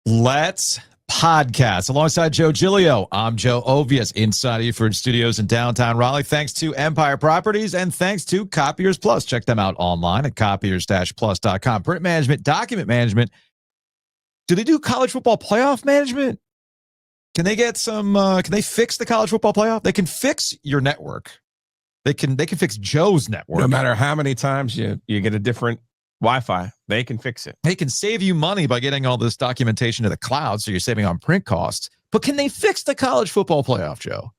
Let's podcast. Alongside Joe Giglio, I'm Joe Ovies, inside Eford Studios in downtown Raleigh. Thanks to Empire Properties and thanks to Copiers Plus. Check them out online at copiers-plus.com. Print management, document management. Do they do college football playoff management? Can they get some, can they fix the college football playoff? They can fix your network. They can fix Joe's network. No matter how many times you get a different Wi-Fi, they can fix it. They can save you money by getting all this documentation to the cloud, so you're saving on print costs. But can they fix the college football playoff, Joe?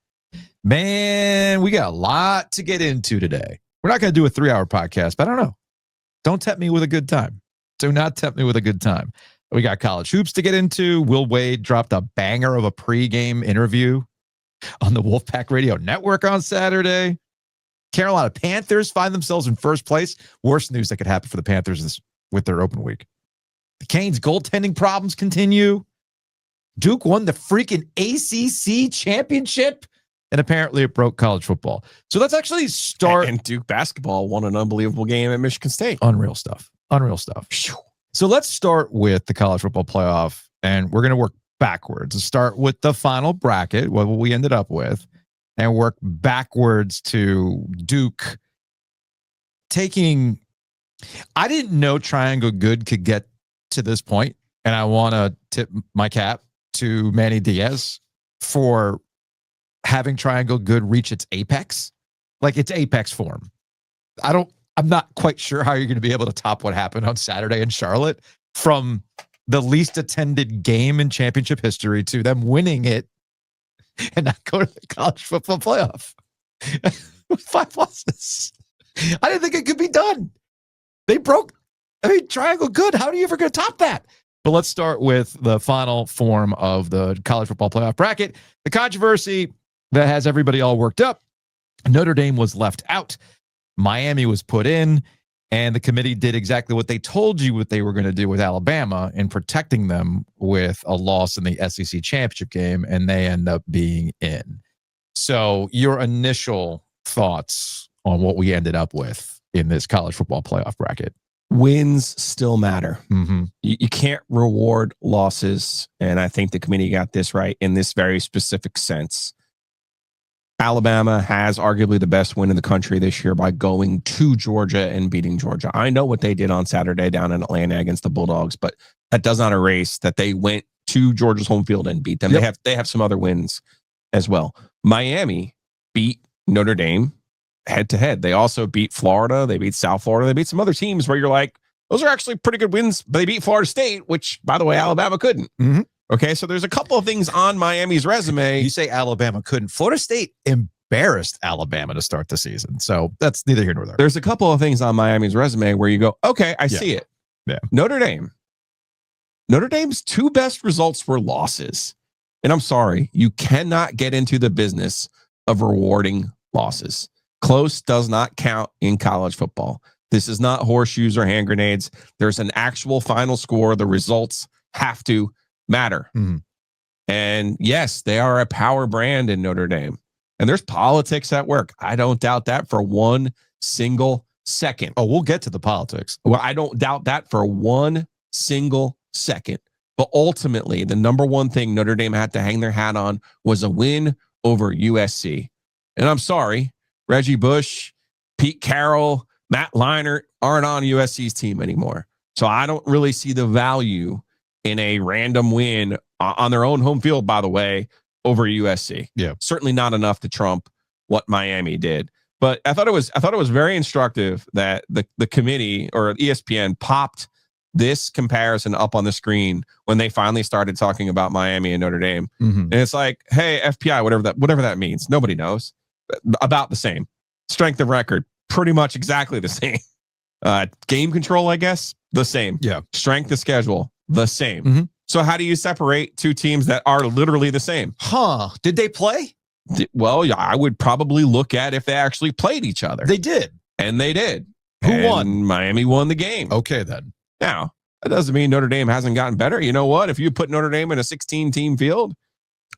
Man, we got a lot to get into today. We're not going to do a 3-hour podcast, but I don't know. Don't tempt me with a good time. Do not tempt me with a good time. We got college hoops to get into. Will Wade dropped a banger of a pregame interview on the Wolfpack Radio Network on Saturday. Carolina Panthers find themselves in first place. Worst news that could happen for the Panthers with their open week. The Canes' goaltending problems continue. Duke won the freaking ACC championship, and apparently it broke college football. So let's actually start. And Duke basketball won an unbelievable game at Michigan State. Unreal stuff. Unreal stuff. So let's start with the college football playoff, and we're going to work backwards. Let's start with the final bracket, what we ended up with, and work backwards to Duke taking. I didn't know Triangle Good could get to this point, and I want to tip my cap to Manny Diaz for having Triangle Good reach its apex, like its apex form. I'm not quite sure how you're going to be able to top what happened on Saturday in Charlotte, from the least attended game in championship history to them winning it and not go to the college football playoff with 5 losses. I didn't think it could be done. They broke. Triangle Good. How are you ever going to top that? But let's start with the final form of the college football playoff bracket. The controversy that has everybody all worked up. Notre Dame was left out. Miami was put in, and the committee did exactly what they told you what they were going to do with Alabama in protecting them with a loss in the SEC championship game, and they end up being in. So your initial thoughts on what we ended up with in this college football playoff bracket? Wins still matter. Mm-hmm. You can't reward losses, and I think the committee got this right in this very specific sense. Alabama has arguably the best win in the country this year by going to Georgia and beating Georgia. I know what they did on Saturday down in Atlanta against the Bulldogs, but that does not erase that they went to Georgia's home field and beat them. Yep. They have some other wins as well. Miami beat Notre Dame head to head. They also beat Florida. They beat South Florida. They beat some other teams where you're like, those are actually pretty good wins. But they beat Florida State, which, by the way, Alabama couldn't. Mm-hmm. Okay, so there's a couple of things on Miami's resume. You say Alabama couldn't. Florida State embarrassed Alabama to start the season. So that's neither here nor there. There's a couple of things on Miami's resume where you go, okay, I see it. Yeah. Notre Dame's 2 best results were losses. And I'm sorry, you cannot get into the business of rewarding losses. Close does not count in college football. This is not horseshoes or hand grenades. There's an actual final score. The results have to matter. Mm-hmm. And yes, they are a power brand in Notre Dame. And there's politics at work. I don't doubt that for one single second. Oh, we'll get to the politics. Well, I don't doubt that for one single second. But ultimately, the number one thing Notre Dame had to hang their hat on was a win over USC. And I'm sorry, Reggie Bush, Pete Carroll, Matt Leinart aren't on USC's team anymore. So I don't really see the value in a random win on their own home field, by the way, over USC. Yeah. Certainly not enough to trump what Miami did. But I thought it was very instructive that the committee or ESPN popped this comparison up on the screen when they finally started talking about Miami and Notre Dame. Mm-hmm. And it's like, hey, FPI, whatever that means. Nobody knows. About the same. Strength of record, pretty much exactly the same. Game control, I guess, the same. Yeah. Strength of schedule, the same. Mm-hmm. So how do you separate 2 teams that are literally the same? Did they play? Well, yeah, I would probably look at if they actually played each other. They did. And they did. Who won? Miami won the game. Okay, then. Now, that doesn't mean Notre Dame hasn't gotten better. You know what? If you put Notre Dame in a 16-team field,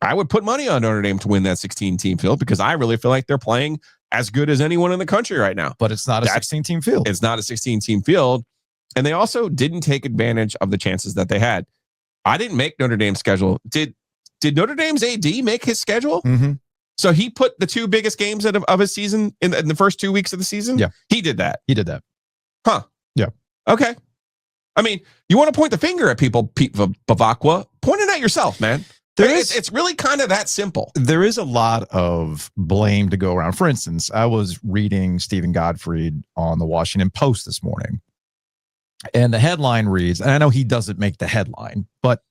I would put money on Notre Dame to win that 16-team field because I really feel like they're playing as good as anyone in the country right now. But it's not a 16-team field. It's not a 16-team field. And they also didn't take advantage of the chances that they had. I didn't make Notre Dame's schedule. Did Notre Dame's AD make his schedule? Mm-hmm. So he put the 2 biggest games of his season in the first 2 weeks of the season? Yeah. He did that. He did that. Huh. Yeah. Okay. I mean, you want to point the finger at people, Pete Bavacqua, point it at yourself, man. It's really kind of that simple. There is a lot of blame to go around. For instance, I was reading Stephen Gottfried on the Washington Post this morning, and the headline reads, and I know he doesn't make the headline, but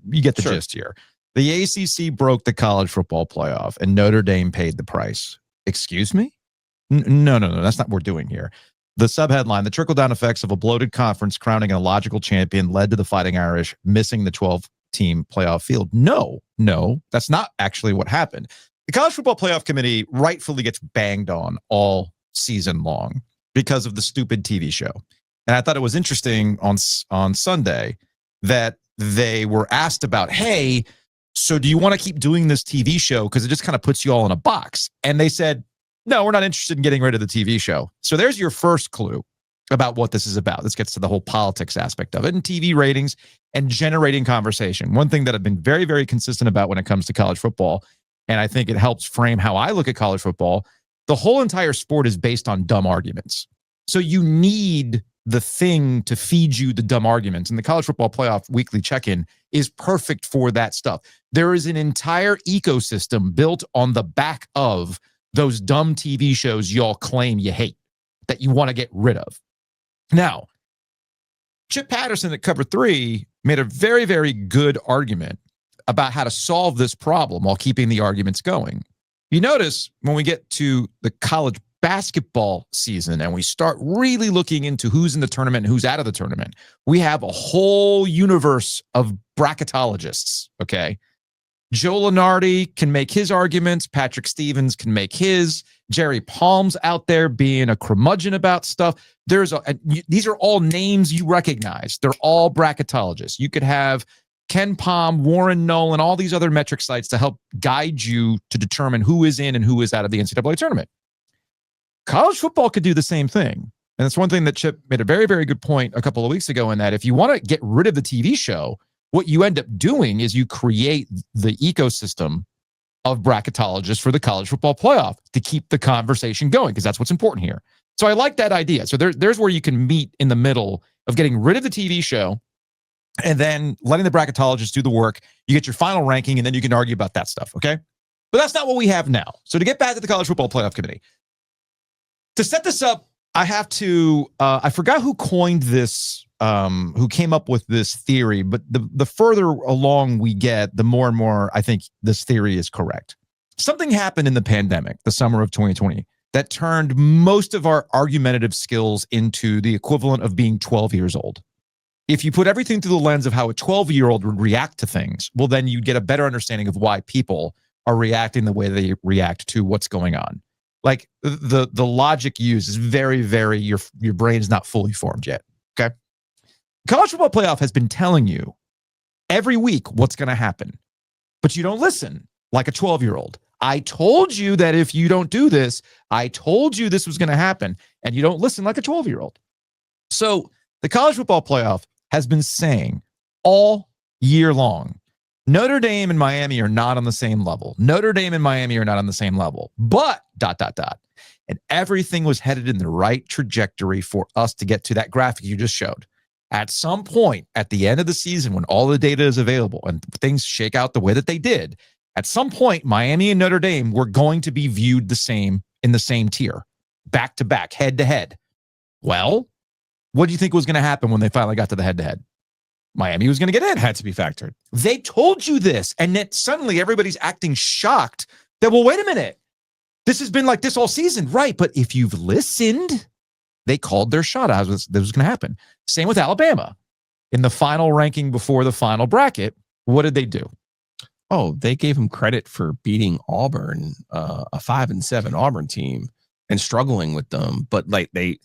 you get the gist here. The ACC broke the college football playoff, and Notre Dame paid the price. Excuse me? No. That's not what we're doing here. The subheadline, the trickle-down effects of a bloated conference crowning an illogical champion led to the Fighting Irish missing the 12-team playoff field. No, that's not actually what happened. The College Football Playoff Committee rightfully gets banged on all season long because of the stupid TV show. And I thought it was interesting on Sunday that they were asked about, hey, so do you want to keep doing this TV show? Because it just kind of puts you all in a box. And they said, no, we're not interested in getting rid of the TV show. So there's your first clue about what this is about. This gets to the whole politics aspect of it and TV ratings and generating conversation. One thing that I've been very, very consistent about when it comes to college football, and I think it helps frame how I look at college football, the whole entire sport is based on dumb arguments. So you need the thing to feed you the dumb arguments. And the College Football Playoff Weekly Check-In is perfect for that stuff. There is an entire ecosystem built on the back of those dumb TV shows y'all claim you hate, that you want to get rid of. Now, Chip Patterson at Cover 3 made a very, very good argument about how to solve this problem while keeping the arguments going. You notice when we get to the college basketball season and we start really looking into who's in the tournament and who's out of the tournament, we have a whole universe of bracketologists, okay? Joe Lunardi can make his arguments. Patrick Stevens can make his. Jerry Palm's out there being a curmudgeon about stuff. These are all names you recognize. They're all bracketologists. You could have Ken Palm, Warren Nolan, all these other metric sites to help guide you to determine who is in and who is out of the NCAA tournament. College football could do the same thing. And it's one thing that Chip made a very, very good point a couple of weeks ago in that if you want to get rid of the TV show, what you end up doing is you create the ecosystem of bracketologists for the college football playoff to keep the conversation going, because that's what's important here. So I like that idea. So there's where you can meet in the middle of getting rid of the TV show and then letting the bracketologists do the work. You get your final ranking, and then you can argue about that stuff, okay? But that's not what we have now. So to get back to the College Football Playoff Committee, to set this up, I have to, I forgot who coined this, who came up with this theory, but the further along we get, the more and more I think this theory is correct. Something happened in the pandemic, the summer of 2020, that turned most of our argumentative skills into the equivalent of being 12 years old. If you put everything through the lens of how a 12-year-old would react to things, well, then you'd get a better understanding of why people are reacting the way they react to what's going on. Like the logic used is very, very, your brain's not fully formed yet, okay? College Football Playoff has been telling you every week what's going to happen, but you don't listen like a 12-year-old. I told you that if you don't do this, I told you this was going to happen, and you don't listen like a 12-year-old. So the College Football Playoff has been saying all year long, Notre Dame and Miami are not on the same level. Notre Dame and Miami are not on the same level, but ... And everything was headed in the right trajectory for us to get to that graphic you just showed. At some point at the end of the season, when all the data is available and things shake out the way that they did, at some point, Miami and Notre Dame were going to be viewed the same in the same tier, back to back, head to head. Well, what do you think was going to happen when they finally got to the head to head? Miami was going to get in. Had to be factored. They told you this, and then suddenly everybody's acting shocked that, well, wait a minute. This has been like this all season, right? But if you've listened, they called their shot. This was going to happen. Same with Alabama. In the final ranking before the final bracket, what did they do? Oh, they gave him credit for beating Auburn, a 5-7 Auburn team, and struggling with them. But like they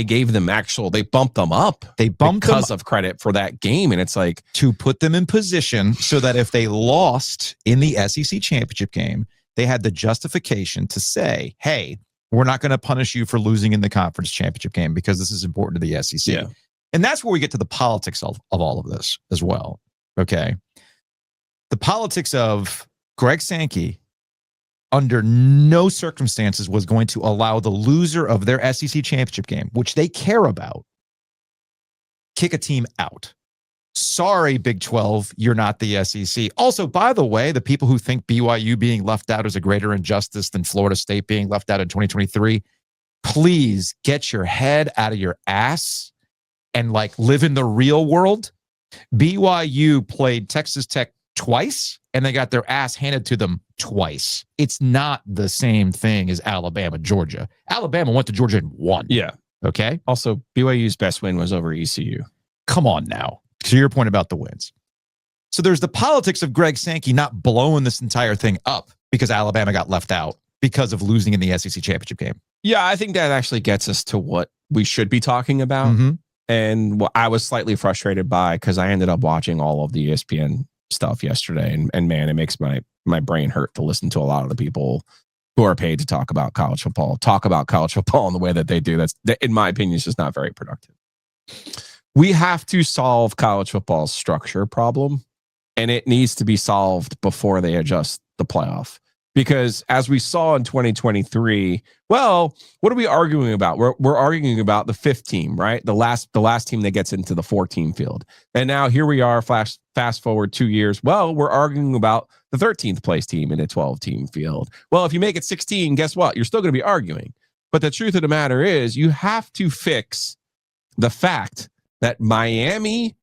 gave them they bumped them up. They bumped because of credit for that game. And it's like to put them in position so that if they lost in the SEC championship game, they had the justification to say, hey, we're not going to punish you for losing in the conference championship game because this is important to the SEC. Yeah. And that's where we get to the politics of all of this as well. Okay. The politics of Greg Sankey under no circumstances was going to allow the loser of their SEC championship game, which they care about, kick a team out. Sorry, Big 12, you're not the SEC. Also, by the way, the people who think BYU being left out is a greater injustice than Florida State being left out in 2023, please get your head out of your ass and live in the real world. BYU played Texas Tech twice and they got their ass handed to them twice. It's not the same thing as Alabama, Georgia. Alabama went to Georgia and won. Yeah. Okay. Also, BYU's best win was over ECU. Come on now. To your point about the wins. So there's the politics of Greg Sankey not blowing this entire thing up because Alabama got left out because of losing in the SEC championship game. Yeah, I think that actually gets us to what we should be talking about. Mm-hmm. And what I was slightly frustrated by, because I ended up watching all of the ESPN stuff yesterday, and man, it makes my brain hurt to listen to a lot of the people who are paid to talk about college football in the way that they do. That's, in my opinion, is just not very productive. We have to solve college football's structure problem, and it needs to be solved before they adjust the playoff. Because as we saw in 2023, well, what are we arguing about? We're arguing about the fifth team, right? The last team that gets into the 4-team field. And now here we are, fast forward 2 years. Well, we're arguing about the 13th place team in a 12-team field. Well, if you make it 16, guess what? You're still going to be arguing. But the truth of the matter is you have to fix the fact that Miami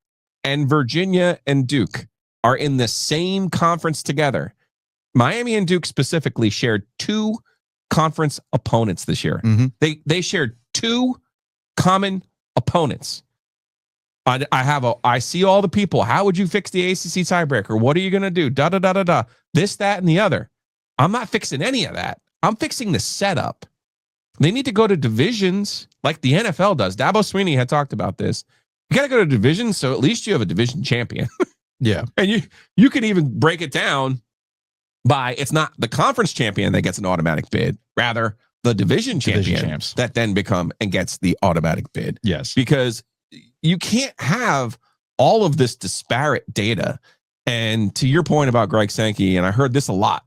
and Virginia and Duke are in the same conference together. Miami and Duke specifically shared 2 conference opponents this year. Mm-hmm. They shared 2 common opponents. I see all the people. How would you fix the ACC tiebreaker? What are you going to do? Da da da da da. This, that, and the other. I'm not fixing any of that. I'm fixing the setup. They need to go to divisions like the NFL does. Dabo Sweeney had talked about this. You got to go to divisions, so at least you have a division champion. Yeah, and you can even break it down by it's not the conference champion that gets an automatic bid, rather the division champion that then become and gets the automatic bid. Yes, because you can't have all of this disparate data. And to your point about Greg Sankey, and I heard this a lot,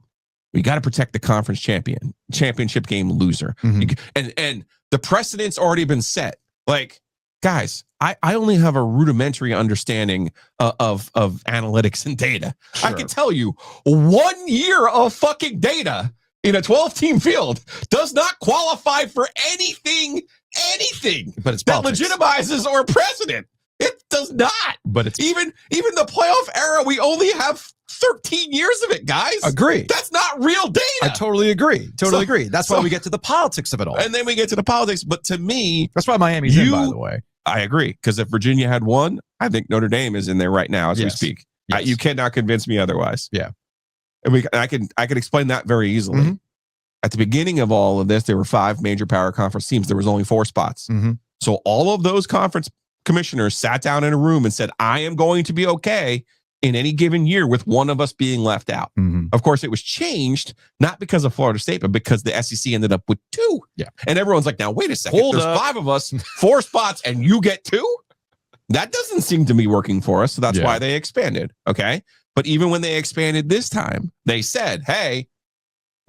we got to protect the conference championship game loser. Mm-hmm. And the precedent's already been set. Like, guys, I only have a rudimentary understanding of analytics and data. Sure. I can tell you 1 year of fucking data in a 12-team field does not qualify for anything but it's that politics. Legitimizes our precedent. It does not. But it's even the playoff era, we only have 13 years of it, guys. Agree. That's not real data. I totally agree. Agree. That's why we get to the politics of it all. And then we get to the politics. But to me, that's why Miami's in, by the way. I agree. Because if Virginia had won, I think Notre Dame is in there right now as we speak. Yes. You cannot convince me otherwise. Yeah. And I can explain that very easily. Mm-hmm. At the beginning of all of this, there were 5 major power conference teams. There was only 4 spots. Mm-hmm. So all of those conference commissioners sat down in a room and said, I am going to be okay in any given year with one of us being left out. Mm-hmm. Of course, it was changed, not because of Florida State, but because the SEC ended up with 2. Yeah. And everyone's like, now, wait a second. There's 5 of us, 4 spots, and you get 2? That doesn't seem to be working for us. So that's why they expanded. Okay. But even when they expanded this time, they said, hey,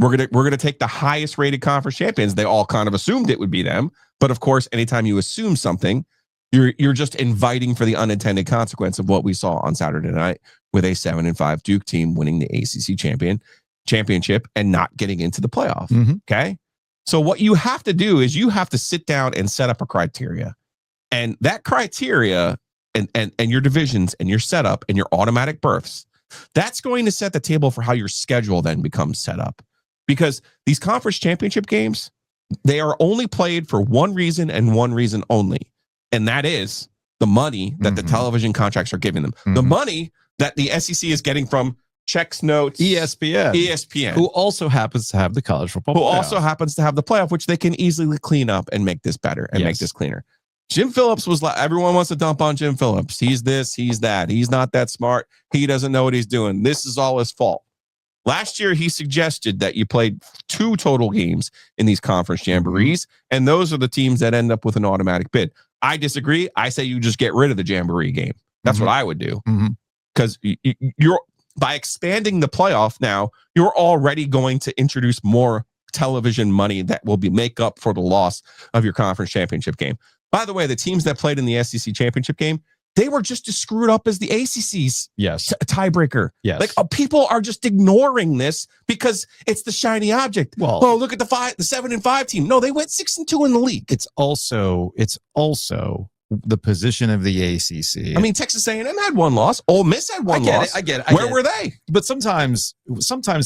we're gonna take the highest rated conference champions. They all kind of assumed it would be them. But of course, anytime you assume something, you're just inviting for the unintended consequence of what we saw on Saturday night with a 7-5 Duke team winning the ACC championship and not getting into the playoff. Mm-hmm. Okay. So what you have to do is you have to sit down and set up a criteria, and that criteria and your divisions and your setup and your automatic berths, that's going to set the table for how your schedule then becomes set up. Because these conference championship games, they are only played for one reason and one reason only. And that is the money that the television contracts are giving them. Mm-hmm. The money that the SEC is getting from checks, notes, ESPN. Who also happens to have the college football Who playoff. also happens to have the playoff, which they can easily clean up and make this better and make this cleaner. Jim Phillips was like, everyone wants to dump on Jim Phillips. He's this, he's that. He's not that smart. He doesn't know what he's doing. This is all his fault. Last year, he suggested that you played 2 total games in these conference jamborees, and those are the teams that end up with an automatic bid. I disagree. I say you just get rid of the jamboree game. That's what I would do. because you're by expanding the playoff now, you're already going to introduce more television money that will be make up for the loss of your conference championship game. By the way, the teams that played in the SEC championship game, they were just as screwed up as the ACC's tiebreaker. Yes. Like people are just ignoring this because it's the shiny object. Well, oh, look at the 7-5 team. No, they went 6-2 in the league. It's also the position of the ACC. I mean, Texas A&M had one loss. Ole Miss had one loss. I get it. Where were they? But sometimes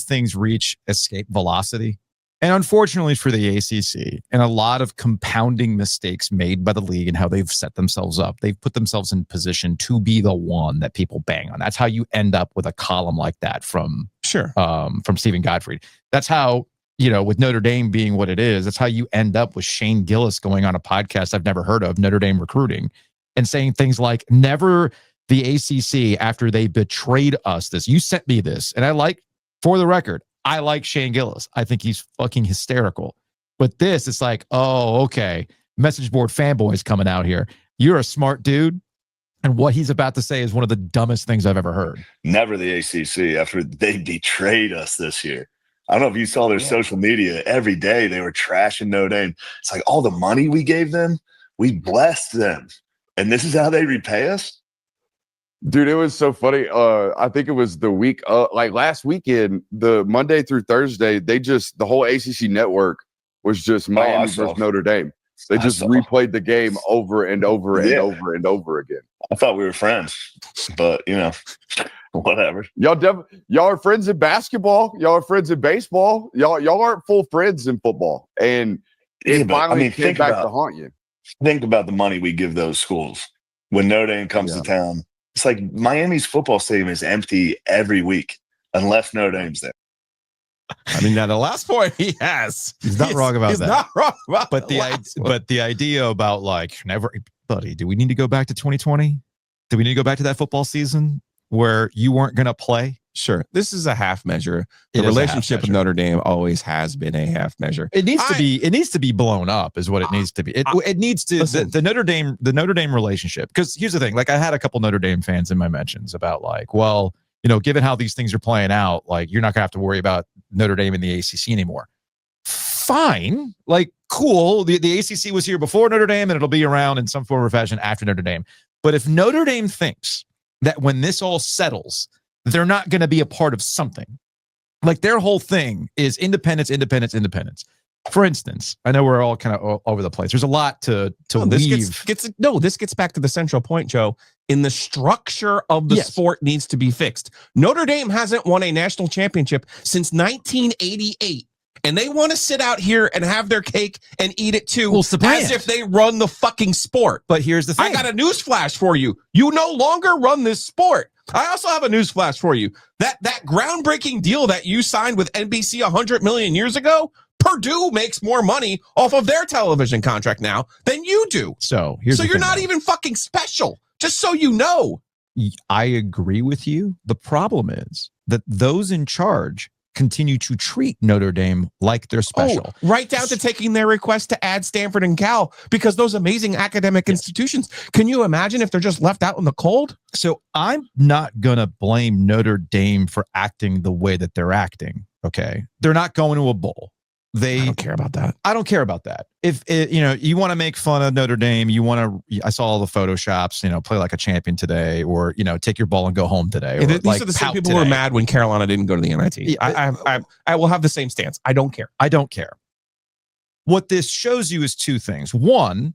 things reach escape velocity. And unfortunately for the ACC, and a lot of compounding mistakes made by the league and how they've set themselves up, they've put themselves in position to be the one that people bang on. That's how you end up with a column like that from Stephen Gottfried. That's how, with Notre Dame being what it is, that's how you end up with Shane Gillis going on a podcast I've never heard of, Notre Dame Recruiting, and saying things like, never the ACC after they betrayed us this. You sent me this. And for the record, I like Shane Gillis. I think he's fucking hysterical. But this, it's like, oh, okay. Message board fanboys coming out here. You're a smart dude. And what he's about to say is one of the dumbest things I've ever heard. Never the ACC after they betrayed us this year. I don't know if you saw their social media. Every day they were trashing Notre Dame. It's like all the money we gave them, we blessed them. And this is how they repay us? Dude, it was so funny. I think it was the week, like last weekend, the Monday through Thursday, the whole ACC network was just Miami versus Notre Dame. They just replayed the game over and over and over and over again. I thought we were friends, but whatever. Y'all are friends in basketball. Y'all are friends in baseball. Y'all aren't full friends in football. And it finally came back to haunt you. Think about the money we give those schools when Notre Dame comes to town. It's like Miami's football stadium is empty every week unless Notre Dame's there. I mean, now the last point he has. He's not wrong about that. He's not wrong about but the idea about buddy, do we need to go back to 2020? Do we need to go back to that football season where you weren't going to play? Sure. This is a half measure. The relationship with Notre Dame always has been a half measure. It needs to be blown up is what it needs to be. It needs to the Notre Dame relationship. Because here's the thing, I had a couple Notre Dame fans in my mentions about given how these things are playing out, you're not gonna have to worry about Notre Dame in the ACC anymore. Fine. Cool. The ACC was here before Notre Dame and it'll be around in some form or fashion after Notre Dame. But if Notre Dame thinks that when this all settles, they're not going to be a part of something. Their whole thing is independence. For instance, I know we're all kind of all over the place. There's a lot to weave. This gets back to the central point, Joe. In the structure of the sport needs to be fixed. Notre Dame hasn't won a national championship since 1988. And they want to sit out here and have their cake and eat it too, as if they run the fucking sport. But here's the thing. I got a news flash for you. You no longer run this sport. I also have a news flash for you. That groundbreaking deal that you signed with NBC 100 million years ago, Purdue makes more money off of their television contract now than you do. So you're not even fucking special, just so you know. I agree with you. The problem is that those in charge continue to treat Notre Dame like they're special. Right down to taking their request to add Stanford and Cal because those amazing academic institutions. Can you imagine if they're just left out in the cold? So I'm not going to blame Notre Dame for acting the way that they're acting. Okay. They're not going to a bowl. I don't care about that. I don't care about that. If you want to make fun of Notre Dame, I saw all the photoshops, play like a champion today, or, take your ball and go home today. Or these are the same people who are mad when Carolina didn't go to the NIT. I will have the same stance. I don't care. I don't care. What this shows you is two things. One,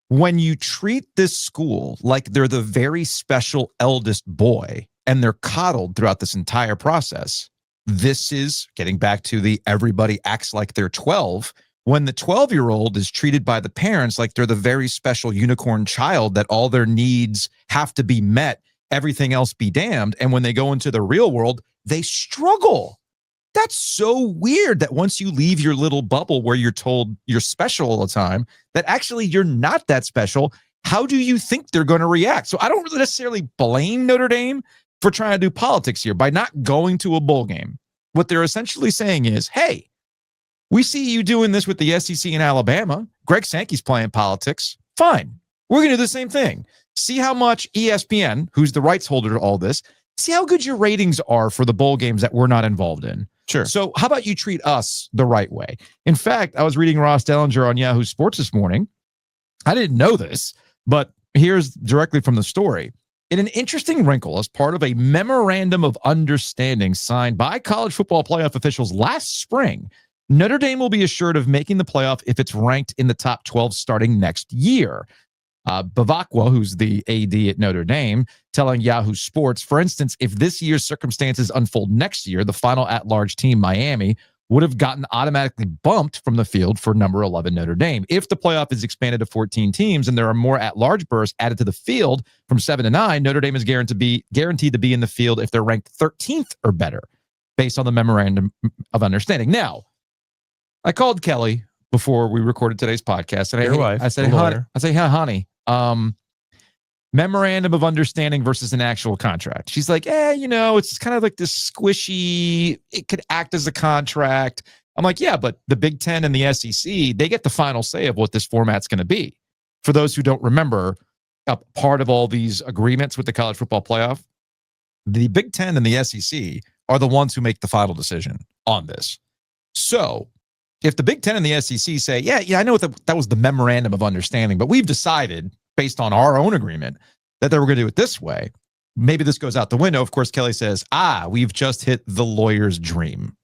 when you treat this school like they're the very special eldest boy and they're coddled throughout this entire process, this is getting back to the everybody acts like they're 12. When the 12-year-old is treated by the parents like they're the very special unicorn child that all their needs have to be met, everything else be damned. And when they go into the real world, they struggle. That's so weird that once you leave your little bubble where you're told you're special all the time, that actually you're not that special. How do you think they're going to react? So I don't really necessarily blame Notre Dame for trying to do politics here by not going to a bowl game. What they're essentially saying is, hey, we see you doing this with the SEC in Alabama. Greg Sankey's playing politics. Fine. We're going to do the same thing. See how much ESPN, who's the rights holder to all this, see how good your ratings are for the bowl games that we're not involved in. Sure. So how about you treat us the right way? In fact, I was reading Ross Dellinger on Yahoo Sports this morning. I didn't know this, but here's directly from the story. In an interesting wrinkle, as part of a memorandum of understanding signed by college football playoff officials last spring, Notre Dame will be assured of making the playoff if it's ranked in the top 12 starting next year. Bavakwa, who's the AD at Notre Dame, telling Yahoo Sports, for instance, if this year's circumstances unfold next year, the final at-large team, Miami, would have gotten automatically bumped from the field for number 11 Notre Dame. If the playoff is expanded to 14 teams and there are more at-large berths added to the field from 7 to 9, Notre Dame is guaranteed to be in the field if they're ranked 13th or better, based on the memorandum of understanding. Now, I called Kelly before we recorded today's podcast, and I said, hey, honey, memorandum of understanding versus an actual contract. She's like, it's kind of like this squishy, it could act as a contract. I'm like, yeah, but the Big Ten and the SEC, they get the final say of what this format's going to be. For those who don't remember, a part of all these agreements with the college football playoff, the Big Ten and the SEC are the ones who make the final decision on this. So if the Big Ten and the SEC say, yeah, I know that was the memorandum of understanding, but we've decided based on our own agreement that they were going to do it this way, maybe this goes out the window. Of course, Kelly says, we've just hit the lawyer's dream.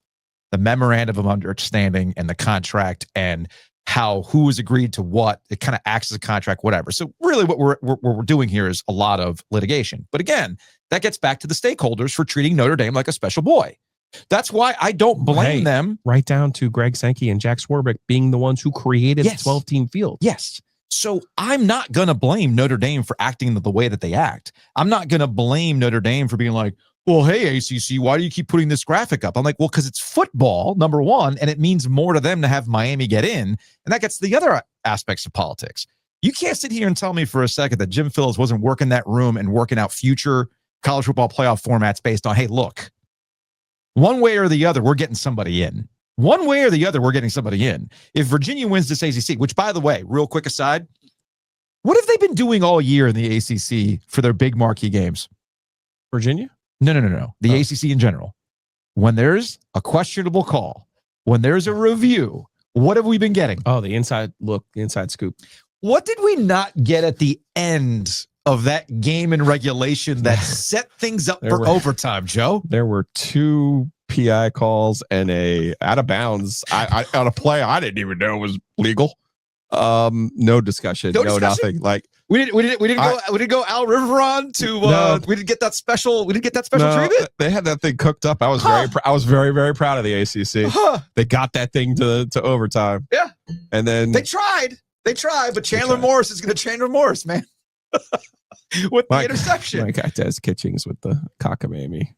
The memorandum of understanding and the contract and who has agreed to what, it kind of acts as a contract, whatever. So really what we're doing here is a lot of litigation. But again, that gets back to the stakeholders for treating Notre Dame like a special boy. That's why I don't blame them. Right down to Greg Sankey and Jack Swarbrick being the ones who created the 12-team field. Yes. So I'm not going to blame Notre Dame for acting the way that they act. I'm not going to blame Notre Dame for being like, well, hey, ACC, why do you keep putting this graphic up? I'm like, well, because it's football, number one, and it means more to them to have Miami get in. And that gets to the other aspects of politics. You can't sit here and tell me for a second that Jim Phillips wasn't working that room and working out future college football playoff formats based on, hey, look, one way or the other, we're getting somebody in. One way or the other, we're getting somebody in. If Virginia wins this ACC, which, by the way, real quick aside, what have they been doing all year in the ACC for their big marquee games? Virginia? No. The ACC in general. When there's a questionable call, when there's a review, what have we been getting? Oh, the inside look, the inside scoop. What did we not get at the end of that game in regulation that set things up for overtime, Joe? There were 2 PI calls and a out of bounds on a play I didn't even know was legal. No discussion. Nothing. Like we didn't go Al Riveron to we didn't get that special treatment. They had that thing cooked up. I was very, very proud of the ACC. They got that thing to overtime. Yeah. And then they tried, but Chandler Morris is going to Chandler Morris, man. With the interception. My guy Des Kitchings with the cockamamie.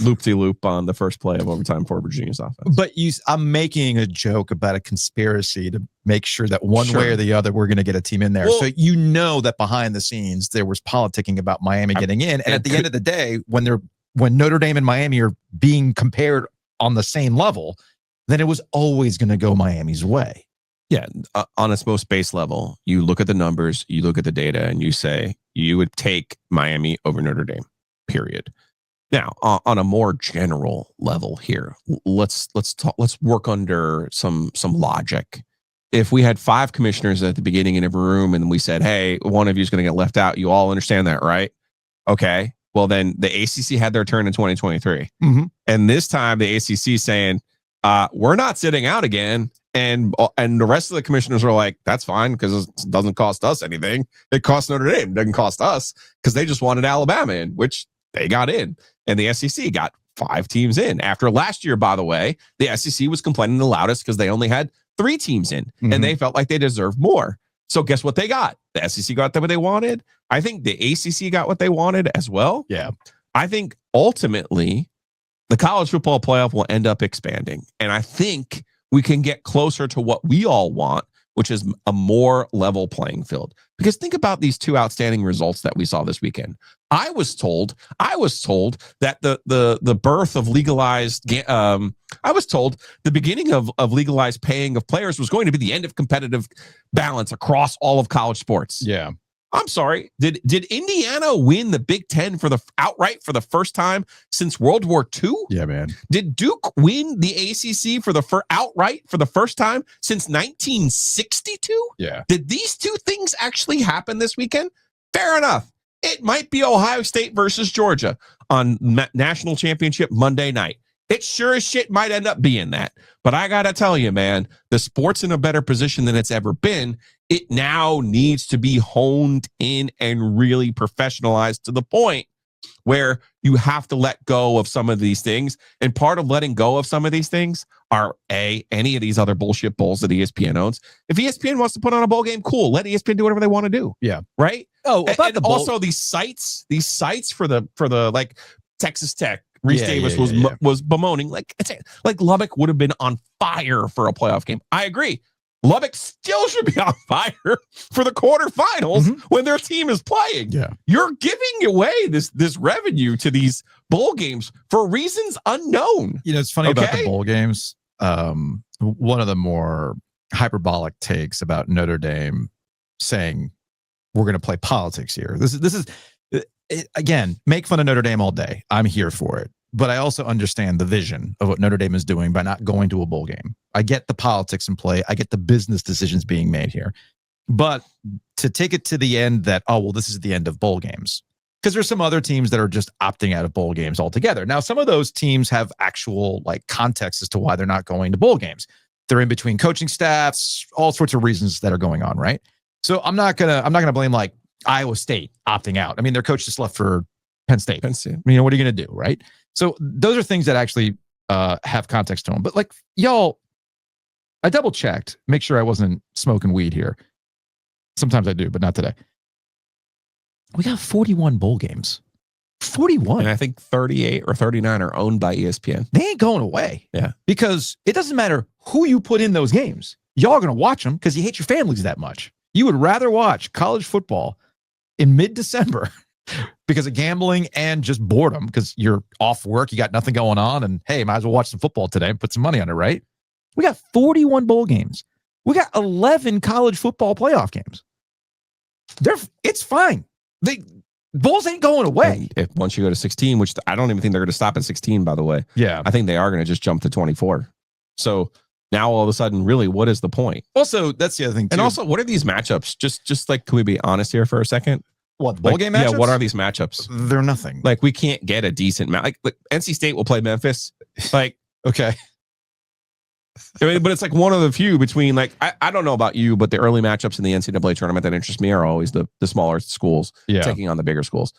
Loop-de-loop on the first play of overtime for Virginia's offense. But I'm making a joke about a conspiracy to make sure that one way or the other, we're going to get a team in there. Well, so that behind the scenes, there was politicking about Miami getting in. And at the end of the day, when Notre Dame and Miami are being compared on the same level, then it was always going to go Miami's way. Yeah, on its most base level, you look at the numbers, you look at the data, and you say you would take Miami over Notre Dame, period. Now, on a more general level here, let's work under some logic. If we had 5 commissioners at the beginning in every room and we said, hey, one of you is going to get left out, you all understand that, right? Okay. Well, then the ACC had their turn in 2023. Mm-hmm. And this time the ACC saying, we're not sitting out again. And the rest of the commissioners are like, that's fine because it doesn't cost us anything. It costs Notre Dame. It doesn't cost us because they just wanted Alabama in, which they got in. And the SEC got 5 teams in. After last year, by the way, the SEC was complaining the loudest because they only had 3 teams in, and they felt like they deserved more. So guess what they got? The SEC got what they wanted. I think the ACC got what they wanted as well. Yeah. I think ultimately the college football playoff will end up expanding. And I think we can get closer to what we all want, which is a more level playing field. Because think about these 2 outstanding results that we saw this weekend. I was told that the birth of legalized, I was told the beginning of legalized paying of players was going to be the end of competitive balance across all of college sports. Yeah. I'm sorry. Did Indiana win the Big Ten outright for the first time since World War II? Yeah, man. Did Duke win the ACC outright for the first time since 1962? Yeah. Did these two things actually happen this weekend? Fair enough. It might be Ohio State versus Georgia on national championship Monday night. It sure as shit might end up being that. But I got to tell you, man, the sport's in a better position than it's ever been. It now needs to be honed in and really professionalized to the point where you have to let go of some of these things. And part of letting go of some of these things are any of these other bullshit bowls that ESPN owns. If ESPN wants to put on a bowl game, cool. Let ESPN do whatever they want to do. Yeah. Right? Oh, and also these sites for the like Texas Tech, Reese Davis was bemoaning like Lubbock would have been on fire for a playoff game. I agree. Lubbock still should be on fire for the quarterfinals when their team is playing. Yeah. You're giving away this revenue to these bowl games for reasons unknown. You know, it's funny about the bowl games. One of the more hyperbolic takes about Notre Dame saying we're going to play politics here. This is again, make fun of Notre Dame all day. I'm here for it. But I also understand the vision of what Notre Dame is doing by not going to a bowl game. I get the politics in play. I get the business decisions being made here. But to take it to the end that, oh, well, this is the end of bowl games. Because there's some other teams that are just opting out of bowl games altogether. Now, some of those teams have actual like context as to why they're not going to bowl games. They're in between coaching staffs, all sorts of reasons that are going on, right? So I'm not gonna blame like Iowa State opting out. I mean, their coach just left for Penn State. What are you going to do, right? So those are things that actually have context to them. But like, y'all, I double checked, make sure I wasn't smoking weed here. Sometimes I do, but not today. We got 41 bowl games. 41. And I think 38 or 39 are owned by ESPN. They ain't going away. Yeah. Because it doesn't matter who you put in those games. Y'all are going to watch them because you hate your families that much. You would rather watch college football in mid-December because of gambling and just boredom because you're off work, you got nothing going on, and hey, might as well watch some football today and put some money on it, right? We got 41 bowl games. We got 11 college football playoff games. It's fine. Bowls ain't going away. If once you go to 16, which I don't even think they're going to stop at 16, by the way. Yeah. I think they are going to just jump to 24. So now all of a sudden, really, what is the point? Also, that's the other thing, too. And also, what are these matchups? Just like, can we be honest here for a second? What, bowl game matchups? Yeah, what are these matchups? They're nothing. Like, we can't get a decent match. Like NC State will play Memphis. Like, okay. I mean, but it's like one of the few between, like, I don't know about you, but the early matchups in the NCAA tournament that interest me are always the smaller schools taking on the bigger schools.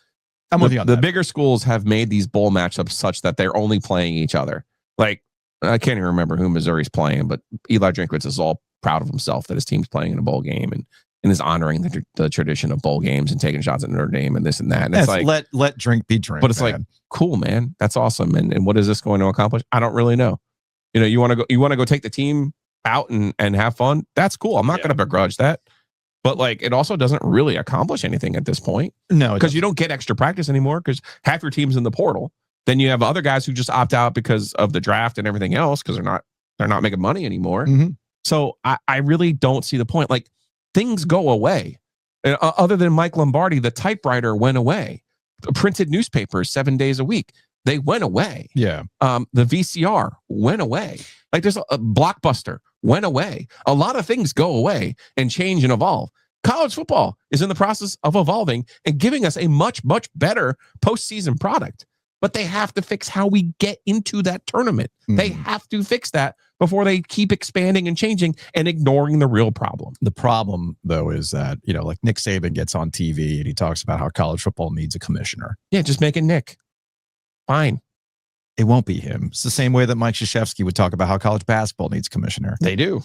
I'm with you on the that. bigger schools have made these bowl matchups such that they're only playing each other. Like, I can't even remember who Missouri's playing, but Eli Drinkwitz is all proud of himself that his team's playing in a bowl game and is honoring the tradition of bowl games and taking shots at Notre Dame and this and that. And it's like, let drink be drink. But it's like, cool, man. That's awesome. And what is this going to accomplish? I don't really know. You know, you want to go take the team out and have fun. That's cool. I'm not going to begrudge that. But like, it also doesn't really accomplish anything at this point. No, because you don't get extra practice anymore because half your team's in the portal. Then you have other guys who just opt out because of the draft and everything else because they're not making money anymore. Mm-hmm. So I really don't see the point. Like, things go away. Other than Mike Lombardi, the typewriter went away. Printed newspapers 7 days a week, they went away. Yeah. The VCR went away. Like, there's a Blockbuster went away. A lot of things go away and change and evolve. College football is in the process of evolving and giving us a much, much better postseason product. But they have to fix how we get into that tournament. They have to fix that before they keep expanding and changing and ignoring the real problem. The problem, though, is that, you know, like Nick Saban gets on TV and he talks about how college football needs a commissioner. Yeah, just make it Nick. Fine. It won't be him. It's the same way that Mike Krzyzewski would talk about how college basketball needs a commissioner. They do.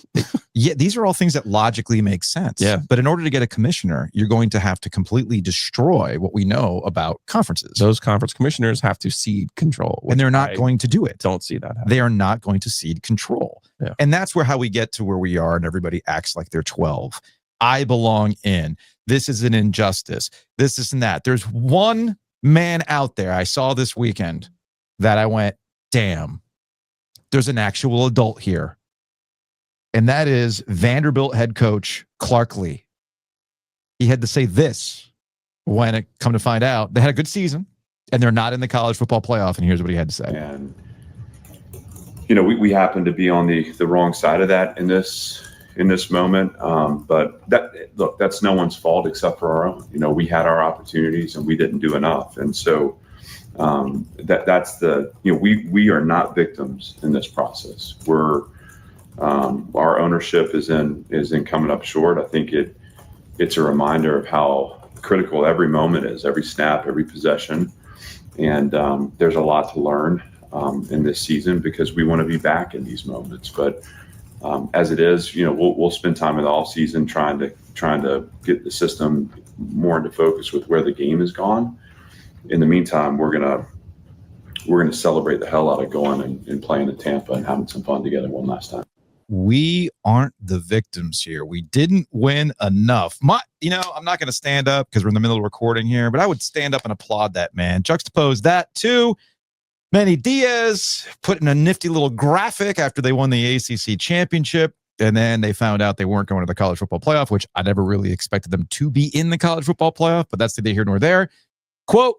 Yeah, these are all things that logically make sense. Yeah. But in order to get a commissioner, you're going to have to completely destroy what we know about conferences. Those conference commissioners have to cede control. And they're not going to do it. Don't see that happen. They are not going to cede control. Yeah. And that's how we get to where we are and everybody acts like they're 12. I belong in. This is an injustice. This and that. There's one man out there I saw this weekend that I went, damn, there's an actual adult here. And that is Vanderbilt head coach Clark Lee. he had to say this when it come to find out they had a good season and they're not in the college football playoff. And here's what he had to say. And, you know, we happen to be on the wrong side of that in this moment. But that's no one's fault except for our own. You know, we had our opportunities and we didn't do enough. And so that's we are not victims in this process. Our ownership is in coming up short. I think it's a reminder of how critical every moment is, every snap, every possession. And there's a lot to learn in this season because we want to be back in these moments. But as it is, you know, we'll spend time in the off season trying to get the system more into focus with where the game is gone. In the meantime, we're gonna celebrate the hell out of going and playing in Tampa and having some fun together one last time. We aren't the victims here. We didn't win enough. I'm not going to stand up because we're in the middle of recording here, but I would stand up and applaud that man. Juxtapose that to Manny Diaz putting a nifty little graphic after they won the ACC championship. And then they found out they weren't going to the college football playoff, which I never really expected them to be in the college football playoff, but that's neither here nor there. Quote,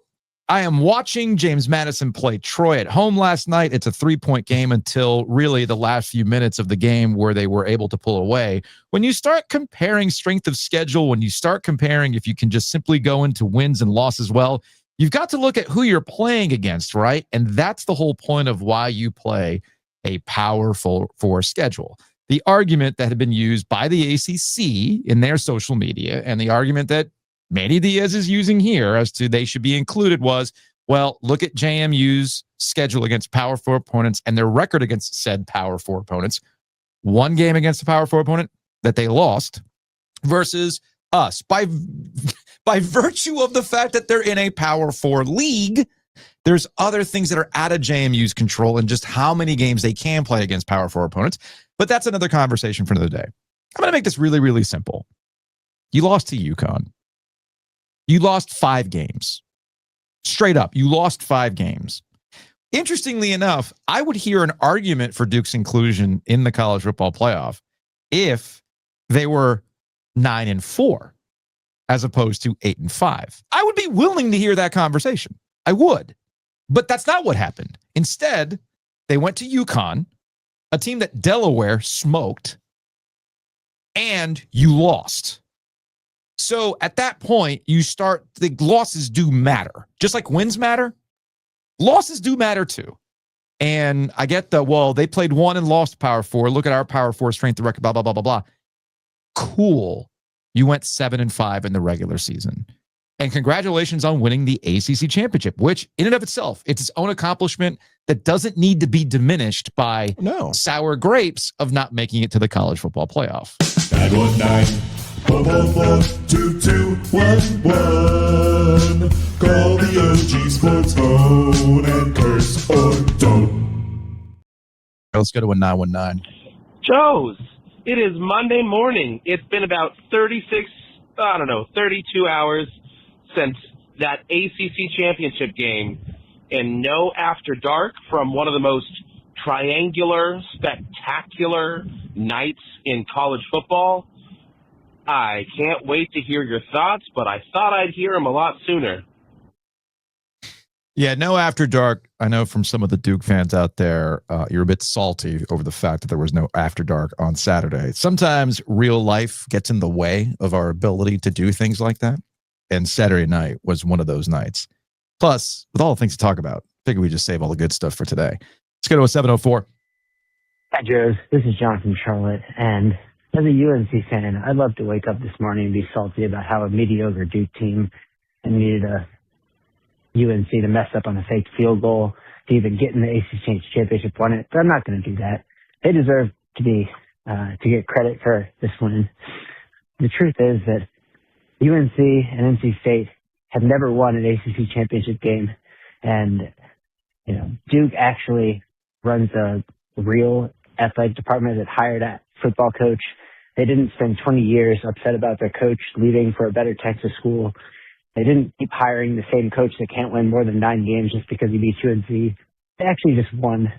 I am watching James Madison play Troy at home last night. It's a 3-point game until really the last few minutes of the game where they were able to pull away. When you start comparing strength of schedule, when you start comparing if you can just simply go into wins and losses, well, you've got to look at who you're playing against, right? And that's the whole point of why you play a Power 4 schedule. The argument that had been used by the ACC in their social media and the argument that Manny Diaz is using here as to they should be included was, well, look at JMU's schedule against Power 4 opponents and their record against said Power 4 opponents. One game against a Power 4 opponent that they lost versus us. By virtue of the fact that they're in a Power 4 league, there's other things that are out of JMU's control and just how many games they can play against Power 4 opponents. But that's another conversation for another day. I'm going to make this really, really simple. You lost to UConn. You lost 5 games. Straight up, you lost 5 games. Interestingly enough, I would hear an argument for Duke's inclusion in the college football playoff if they were 9-4 as opposed to 8-5. I would be willing to hear that conversation. I would. But that's not what happened. Instead, they went to UConn, a team that Delaware smoked, and you lost. So at that point, the losses do matter. Just like wins matter, losses do matter too. And I get they played 1 and lost Power 4. Look at our Power 4 strength of record, blah, blah, blah, blah, blah. Cool. You went 7-5 in the regular season. And congratulations on winning the ACC championship, which in and of itself, it's its own accomplishment that doesn't need to be diminished by sour grapes of not making it to the college football playoff. 919-444-2211. Call the OG Sports phone and curse or don't. Let's go to a 919. Joe's, it is Monday morning. It's been about 32 hours since that ACC championship game, and no after dark from one of the most triangular, spectacular nights in college football. I can't wait to hear your thoughts, but I thought I'd hear them a lot sooner. Yeah, no after dark. I know from some of the Duke fans out there, you're a bit salty over the fact that there was no after dark on Saturday. Sometimes real life gets in the way of our ability to do things like that. And Saturday night was one of those nights. Plus, with all the things to talk about, I figured we just save all the good stuff for today. Let's go to a 704. Hi, Joe. This is John from Charlotte. And as a UNC fan, I'd love to wake up this morning and be salty about how a mediocre Duke team needed a UNC to mess up on a fake field goal to even get in the ACC championship on it. But I'm not going to do that. They deserve to get credit for this win. The truth is that UNC and NC State have never won an ACC championship game. And, Duke actually runs a real athletic department that hired a football coach. They didn't spend 20 years upset about their coach leaving for a better Texas school. They didn't keep hiring the same coach that can't win more than 9 games just because he beat UNC. They actually just won.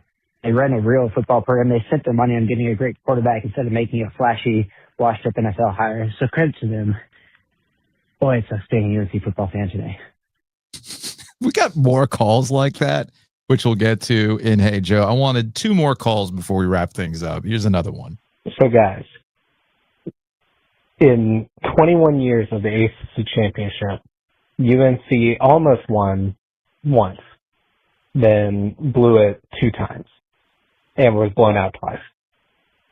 They ran a real football program. They spent their money on getting a great quarterback instead of making a flashy, washed-up NFL hire. So credit to them. Boy, it's us being a UNC football fan today. We got more calls like that, which we'll get to in Hey Joe. I wanted 2 more calls before we wrap things up. Here's another one. So, guys, in 21 years of the ACC championship, UNC almost won once, then blew it 2 times, and was blown out twice.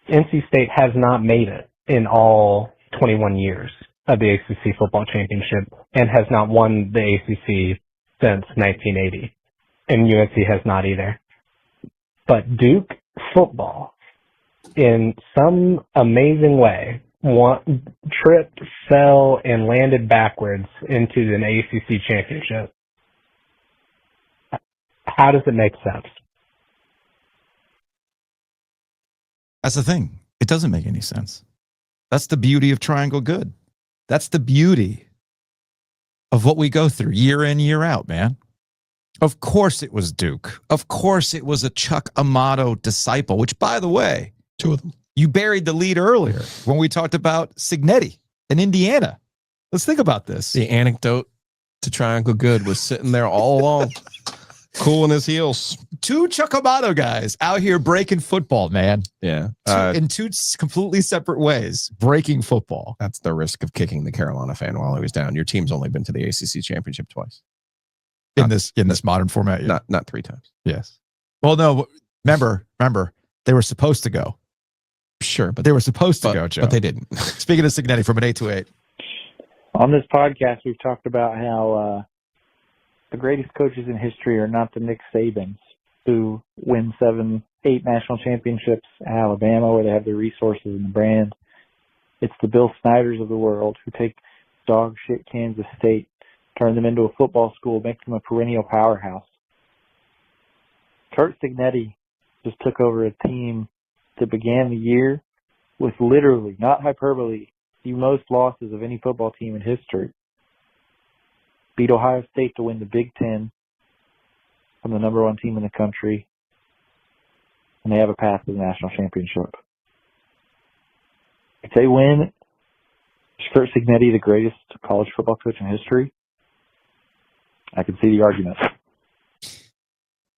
NC State has not made it in all 21 years of the ACC football championship and has not won the ACC since 1980. And UNC has not either. But Duke football, in some amazing way, tripped, fell, and landed backwards into an ACC championship. How does it make sense? That's the thing. It doesn't make any sense. That's the beauty of Triangle Good. That's the beauty of what we go through year in, year out, man. Of course it was Duke. Of course it was a Chuck Amato disciple, which, by the way, 2 of them. You buried the lead earlier when we talked about Signetti in Indiana. Let's think about this. The anecdote to Triangle Good was sitting there all along, cooling his heels. 2 Chuck Amato guys out here breaking football, man. Yeah. In 2 completely separate ways, breaking football. That's the risk of kicking the Carolina fan while he was down. Your team's only been to the ACC championship twice. In this modern format. Yeah. Not 3 times. Yes. Well, no, remember, they were supposed to go. Sure, but they were supposed to go, Joe. But they didn't. Speaking of Signetti from an 828. On this podcast, we've talked about how the greatest coaches in history are not the Nick Sabans who win 7, 8 national championships at Alabama where they have the resources and the brand. It's the Bill Snyders of the world who take dog shit Kansas State, turn them into a football school, make them a perennial powerhouse. Curt Signetti just took over a team that began the year with literally, not hyperbole, the most losses of any football team in history. Beat Ohio State to win the Big Ten from the number 1 team in the country, and they have a path to the national championship. If they win, is Curt Signetti the greatest college football coach in history? I can see the argument.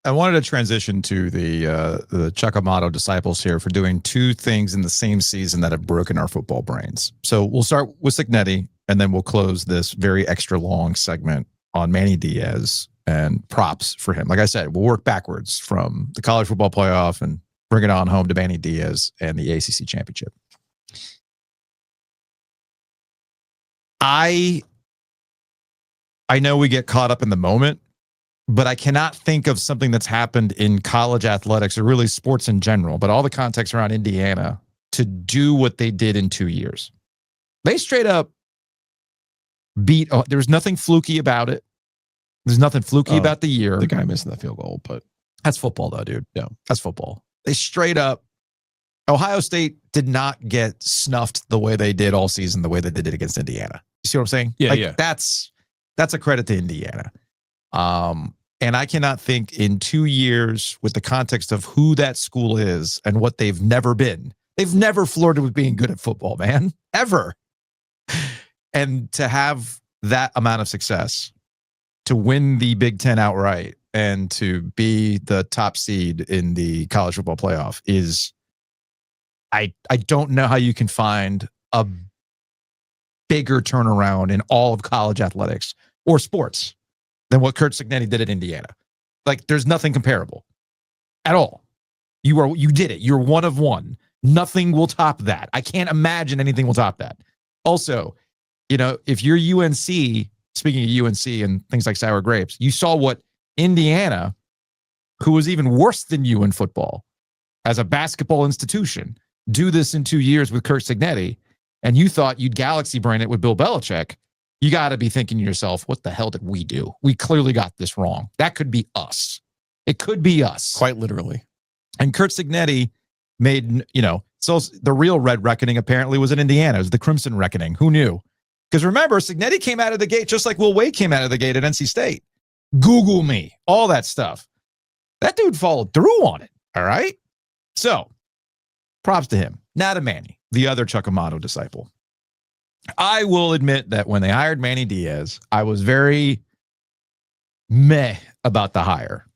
I wanted to transition to the Chuck Amato disciples here for doing 2 things in the same season that have broken our football brains. So we'll start with Signetti, and then we'll close this very extra long segment on Manny Diaz and props for him. Like I said, we'll work backwards from the college football playoff and bring it on home to Manny Diaz and the ACC championship. I know we get caught up in the moment, but I cannot think of something that's happened in college athletics or really sports in general, but all the context around Indiana to do what they did in 2 years. They straight up beat. There was nothing fluky about it. There's nothing fluky about the year. The guy missing the field goal, but that's football though, dude. Yeah, that's football. They straight up, Ohio State did not get snuffed the way they did all season, the way they did it against Indiana. You see what I'm saying? Yeah, yeah. That's a credit to Indiana. And I cannot think in 2 years with the context of who that school is and what they've never been. They've never flirted with being good at football, man, ever. And to have that amount of success, to win the Big Ten outright and to be the top seed in the college football playoff is, I don't know how you can find a bigger turnaround in all of college athletics or sports than what Curt Signetti did at Indiana. Like, there's nothing comparable at all. You did it. You're 1 of 1. Nothing will top that. I can't imagine anything will top that. Also, if you're UNC, speaking of UNC and things like sour grapes, you saw what Indiana, who was even worse than you in football as a basketball institution, do this in 2 years with Curt Signetti, and you thought you'd galaxy brain it with Bill Belichick. You got to be thinking to yourself, what the hell did we do? We clearly got this wrong. That could be us. It could be us. Quite literally. And Curt Signetti made, so the real Red Reckoning apparently was in Indiana. It was the Crimson Reckoning. Who knew? Because remember, Signetti came out of the gate just like Will Wade came out of the gate at NC State. Google me, all that stuff. That dude followed through on it. All right. So props to him. Now to Manny, the other Chuck Amato disciple. I will admit that when they hired Manny Diaz, I was very meh about the hire.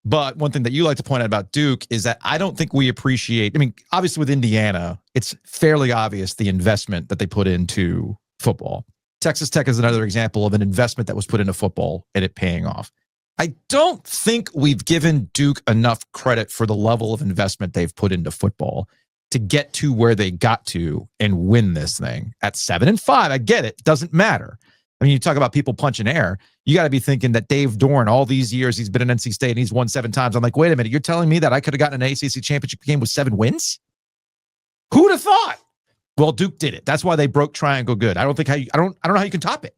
But one thing that you like to point out about Duke is that I don't think we appreciate, I mean, obviously with Indiana, it's fairly obvious the investment that they put into football. Texas Tech is another example of an investment that was put into football and it paying off. I don't think we've given Duke enough credit for the level of investment they've put into football to get to where they got to and win this thing at 7-5. I get it. Doesn't matter. I mean, you talk about people punching air. You got to be thinking that Dave Dorn, all these years, he's been in NC State and he's won 7 times. I'm like, wait a minute. You're telling me that I could have gotten an ACC championship game with 7 wins? Who'd have thought? Well, Duke did it. That's why they broke Triangle Good. I don't know how you can top it.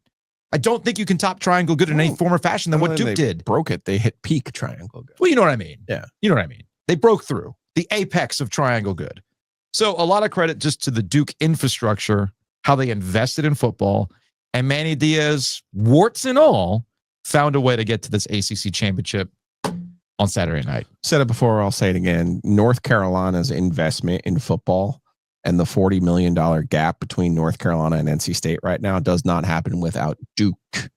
I don't think you can top Triangle Good in any form or fashion than what Duke did. Broke it. They hit peak Triangle Good. Well, you know what I mean. Yeah. You know what I mean. They broke through the apex of Triangle Good. So a lot of credit just to the Duke infrastructure, how they invested in football, and Manny Diaz, warts and all, found a way to get to this ACC championship on Saturday night. Said it before, I'll say it again. North Carolina's investment in football and the $40 million gap between North Carolina and NC State right now does not happen without Duke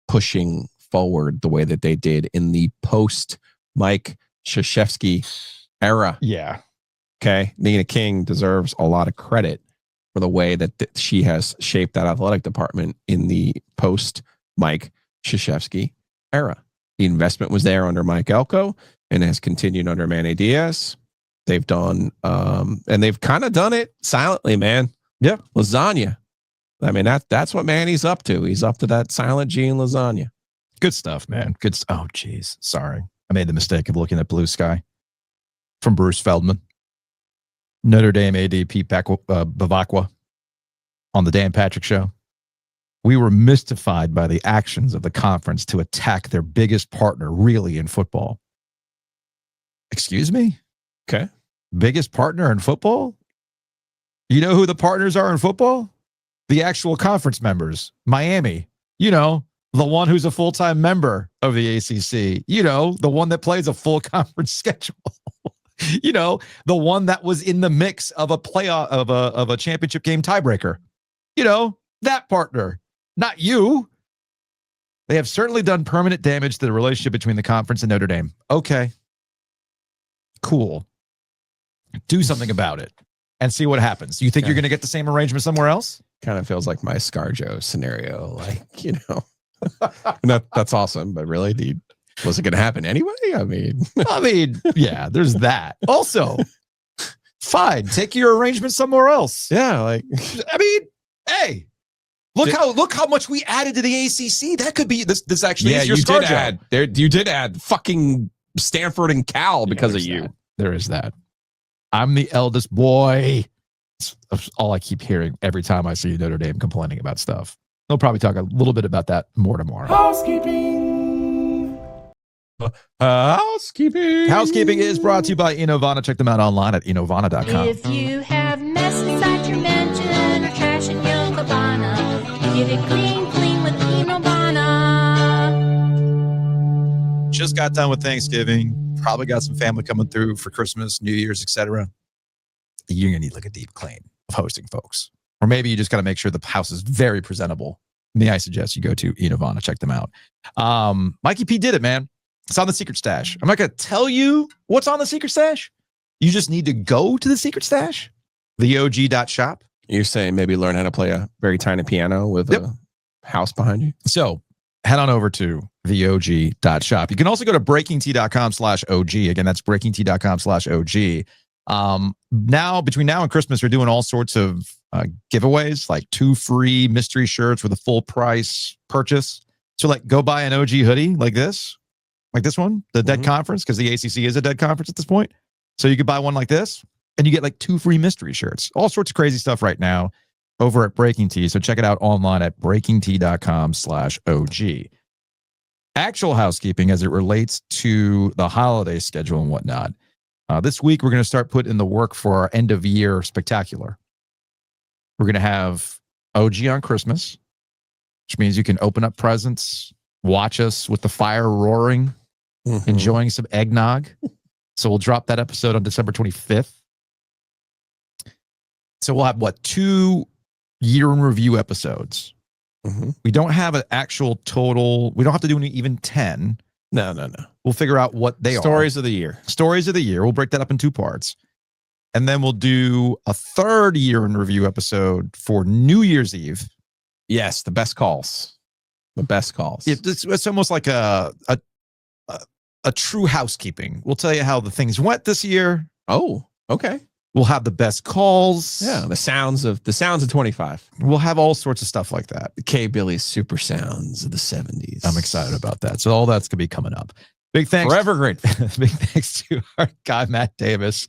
pushing forward the way that they did in the post Mike Krzyzewski era. Yeah. Okay. Nina King deserves a lot of credit for the way that she has shaped that athletic department in the post Mike Krzyzewski era. The investment was there under Mike Elko and has continued under Manny Diaz. They've done, and they've kind of done it silently, man. Yeah. Lasagna. I mean, that's what Manny's up to. He's up to that silent G and lasagna. Good stuff, man. Good. Oh, geez. Sorry. I made the mistake of looking at Blue Sky from Bruce Feldman. Notre Dame AD Pete Bavacqua on the Dan Patrick Show. We were mystified by the actions of the conference to attack their biggest partner really in football. Excuse me? Okay. Biggest partner in football? You know who the partners are in football? The actual conference members. Miami. You know, the one who's a full-time member of the ACC. You know, the one that plays a full conference schedule. You know, the one that was in the mix of a playoff of a championship game tiebreaker. You know, that partner, not you. They have certainly done permanent damage to the relationship between the conference and Notre Dame. Okay. Cool. Do something about it and see what happens. Do you think you're going to get the same arrangement somewhere else? Kind of feels like my ScarJo scenario. Like, you know, that's awesome. But really, was it going to happen anyway? I mean, yeah, there's that. Also, fine. Take your arrangement somewhere else. Yeah. Like, I mean, hey, look how much we added to the ACC. That could be this actually is your ScarJo. You did add fucking Stanford and Cal because of you. There is that. I'm the eldest boy. That's all I keep hearing every time I see Notre Dame complaining about stuff. We'll probably talk a little bit about that more tomorrow. Housekeeping. Housekeeping is brought to you by Innovana. Check them out online at innovana.com. If you have mess inside your mansion or trash in your cabana, get it clean with Innovana. Just got done with Thanksgiving. Probably got some family coming through for Christmas, New Year's, etc. You're going to need like a deep clean of hosting, folks. Or maybe you just got to make sure the house is very presentable. May I suggest you go to Innovana, check them out. Mikey P did it, man. It's on the secret stash. I'm not going to tell you what's on the secret stash. You just need to go to the secret stash, theog.shop. You're saying maybe learn how to play a very tiny piano with a house behind you? So head on over to theog.shop. You can also go to breakingt.com/OG. Again, that's breakingt.com/OG. Between now and Christmas, we're doing all sorts of giveaways, like 2 free mystery shirts with a full price purchase. So like go buy an OG hoodie like this one, the Dead Conference, because the ACC is a dead conference at this point. So you could buy one like this and you get like 2 free mystery shirts. All sorts of crazy stuff right now over at Breaking Tea. So check it out online at breakingt.com/OG. Actual housekeeping as it relates to the holiday schedule and whatnot. This week, we're going to start putting in the work for our end of year spectacular. We're going to have OG on Christmas, which means you can open up presents, watch us with the fire roaring, enjoying some eggnog. So we'll drop that episode on December 25th. So we'll have 2 year in review episodes. Mm-hmm. We don't have an actual total. We don't have to do even 10. No. We'll figure out what they Stories of the year. Stories of the year. We'll break that up in 2 parts. And then we'll do a 3rd year in review episode for New Year's Eve. Yes, the best calls. The best calls. It's almost like a true housekeeping. We'll tell you how the things went this year. Oh, okay. We'll have the best calls. Yeah, the sounds of 25. We'll have all sorts of stuff like that. The K Billy's super sounds of the 70s. I'm excited about that. So all that's gonna be coming up. Big thanks. Forever grateful. Big thanks to our guy Matt Davis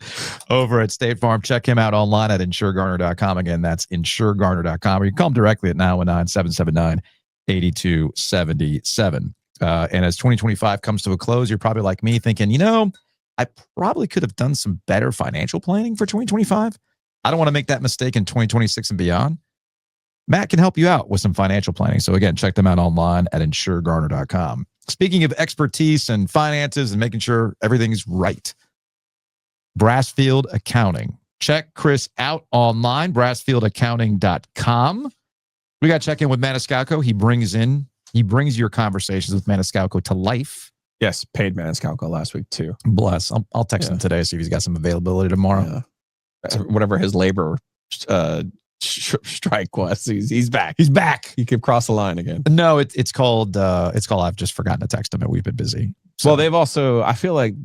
over at State Farm. Check him out online at insuregarner.com. Again, that's insuregarner.com. Or you can call him directly at 919-779-8277. And as 2025 comes to a close, you're probably like me thinking, I probably could have done some better financial planning for 2025. I don't want to make that mistake in 2026 and beyond. Matt can help you out with some financial planning. So again, check them out online at insuregarner.com. Speaking of expertise and finances and making sure everything's right, Brassfield Accounting. Check Chris out online, brassfieldaccounting.com. We got to check in with Maniscalco. He brings your conversations with Maniscalco to life. Yes, paid Maniscalco last week too. Bless. I'll text him today, see if he's got some availability tomorrow. Yeah. Whatever his labor strike was, he's back. He's back. He could cross the line again. No, it's called I've just forgotten to text him and we've been busy. So. Well, they've also, I feel like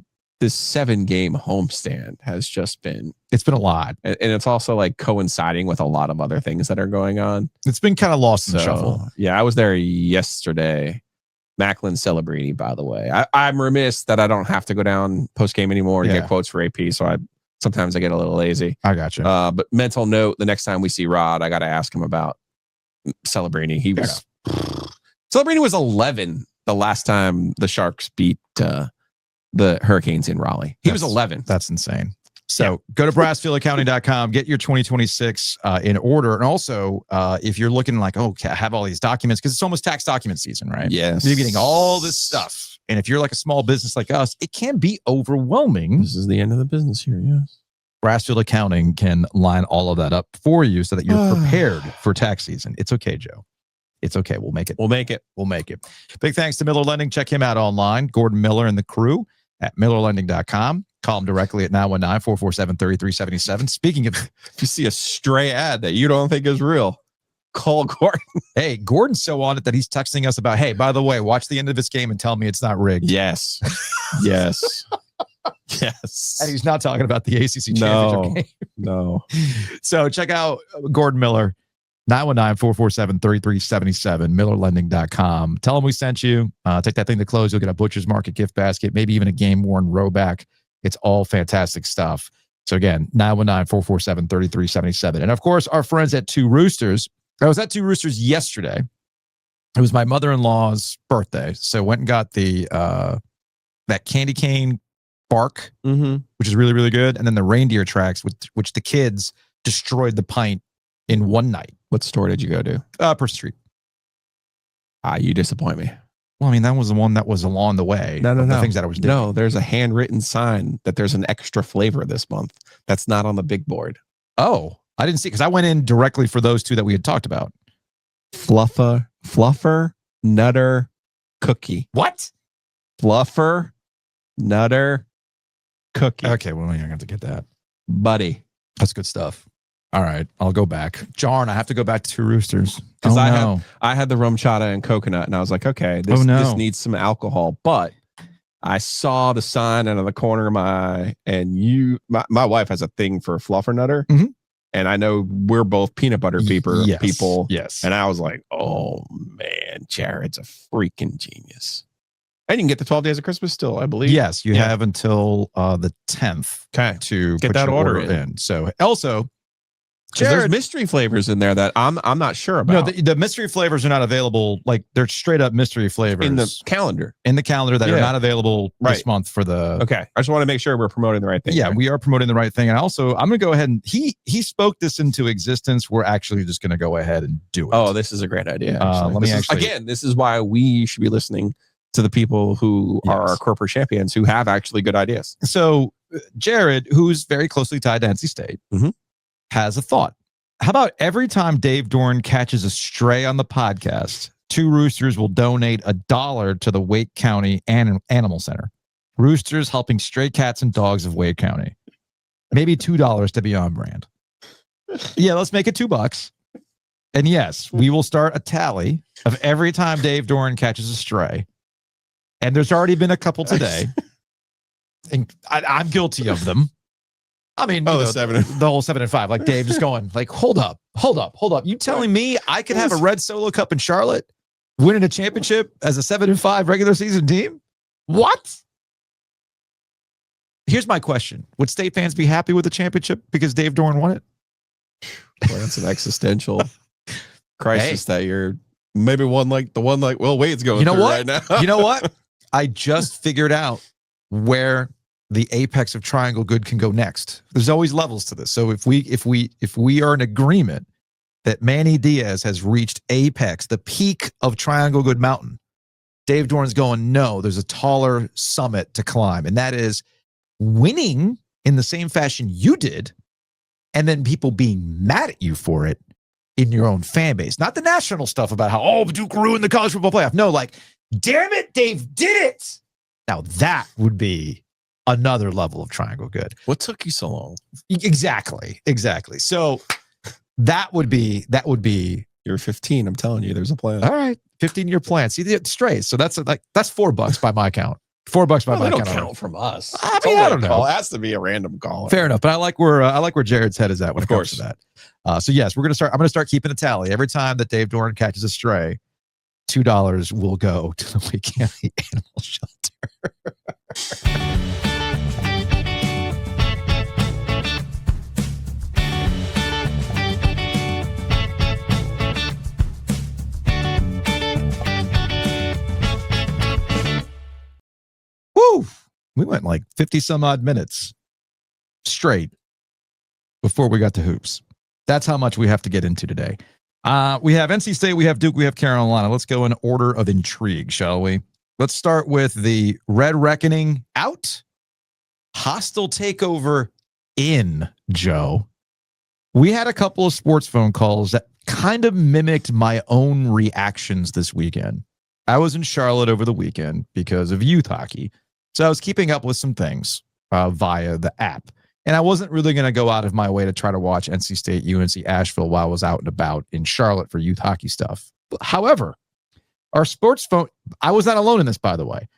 this 7-game homestand has just been, it's been a lot. And it's also like coinciding with a lot of other things that are going on. It's been kind of lost in the shuffle. Yeah, I was there yesterday. Macklin Celebrini, by the way. I'm remiss that I don't have to go down post game anymore and get quotes for AP. So sometimes I get a little lazy. I got you. But mental note: the next time we see Rod, I got to ask him about Celebrini. Celebrini was 11 the last time the Sharks beat the Hurricanes in Raleigh. He was 11. That's insane. So go to brassfieldaccounting.com, get your 2026 in order. And also, if you're looking like, I have all these documents, because it's almost tax document season, right? Yes. You're getting all this stuff. And if you're like a small business like us, it can be overwhelming. This is the end of the business here, yes. Brassfield Accounting can line all of that up for you so that you're prepared for tax season. It's okay, Joe. It's okay. We'll make it. We'll make it. Big thanks to Miller Lending. Check him out online. Gordon Miller and the crew at millerlending.com. Call them directly at 919-447-3377. Speaking of, if you see a stray ad that you don't think is real, call Gordon. Hey, Gordon's so on it that he's texting us about, hey, by the way, watch the end of this game and tell me it's not rigged. Yes. Yes. Yes. And he's not talking about the ACC championship game. No. So check out Gordon Miller, 919-447-3377, millerlending.com. Tell them we sent you. Take that thing to close. You'll get a Butcher's Market gift basket, maybe even a game-worn rowback. It's all fantastic stuff. So again, 919-447-3377. And of course, our friends at Two Roosters. I was at Two Roosters yesterday. It was my mother-in-law's birthday. So went and got the that candy cane bark, which is really, really good. And then the reindeer tracks, which the kids destroyed the pint in one night. What store did you go to? Person Street. You disappoint me. Well, I mean, that was the one that was along the way. No. The things that I was doing. No, there's a handwritten sign that there's an extra flavor this month. That's not on the big board. Oh, I didn't see, because I went in directly for those two that we had talked about. Fluffer, Nutter, Cookie. What? Fluffer, Nutter, Cookie. Okay, well, you're going to have to get that. Buddy. That's good stuff. All right, I'll go back. Darn, I have to go back to Two Roosters. Because I had the rum chata and coconut, and I was like, okay, this needs some alcohol. But I saw the sign out of the corner of my eye, and my wife has a thing for Fluffernutter, and I know we're both peanut butter people. Yes. And I was like, oh man, Jared's a freaking genius. And you can get the 12 days of Christmas still, I believe. Yes, you have until the 10th to get put that your order in. So also, there's mystery flavors in there that I'm not sure about. No, the mystery flavors are not available. Like, they're straight up mystery flavors in the calendar. That are not available this month for the. Okay, I just want to make sure we're promoting the right thing. Yeah, we are promoting the right thing, and also I'm going to go ahead and he spoke this into existence. We're actually just going to go ahead and do it. Oh, this is a great idea. This is why we should be listening to the people who are our corporate champions who have actually good ideas. So Jared, who's very closely tied to NC State, has a thought. How about every time Dave Dorn catches a stray on the podcast, 2 Roosters will donate $1 to the Wake County Animal Center. Roosters helping stray cats and dogs of Wake County. Maybe $2 to be on brand. Yeah, let's make it $2. And yes, we will start a tally of every time Dave Dorn catches a stray. And there's already been a couple today. And I'm guilty of them. I mean, the 7 and the whole 7 and 5. Like Dave just going, like, hold up. You telling me I could have a red solo cup in Charlotte, winning a championship as a 7 and 5 regular season team? What? Here's my question: would State fans be happy with the championship because Dave Dorn won it? Well, that's an existential crisis that you're maybe Will Wade's going through right now. You know what? I just figured out where the apex of triangle good can go next. There's always levels to this. So if we are in agreement that Manny Diaz has reached apex, the peak of triangle good mountain, Dave Dorn's going, no, there's a taller summit to climb. And that is winning in the same fashion you did, and then people being mad at you for it in your own fan base. Not the national stuff about how, Duke ruined the college football playoff. No, like, damn it, Dave did it. Now that would be another level of triangle good. What took you so long? Exactly. So that would be. You're 15. I'm telling you, there's a plan. All right, 15-year plan. See the strays. So that's $4 by my count. $4 by my count. They don't count from us. I mean, I don't know. It has to be a random call. Fair enough, but I like where Jared's head is at when it comes to that. So yes, I'm going to start keeping a tally. Every time that Dave Dorn catches a stray, $2 will go to the Wake County Animal Shelter. Woo! We went like 50 some odd minutes straight before we got to hoops. That's how much we have to get into today. We have NC State, we have Duke, we have Carolina. Let's go in order of intrigue, shall we? Let's start with the Red Reckoning out, hostile takeover in, Joe. We had a couple of sports phone calls that kind of mimicked my own reactions this weekend. I was in Charlotte over the weekend because of youth hockey. So I was keeping up with some things via the app. And I wasn't really going to go out of my way to try to watch NC State, UNC Asheville while I was out and about in Charlotte for youth hockey stuff. However, our sports phone, I was not alone in this, by the way.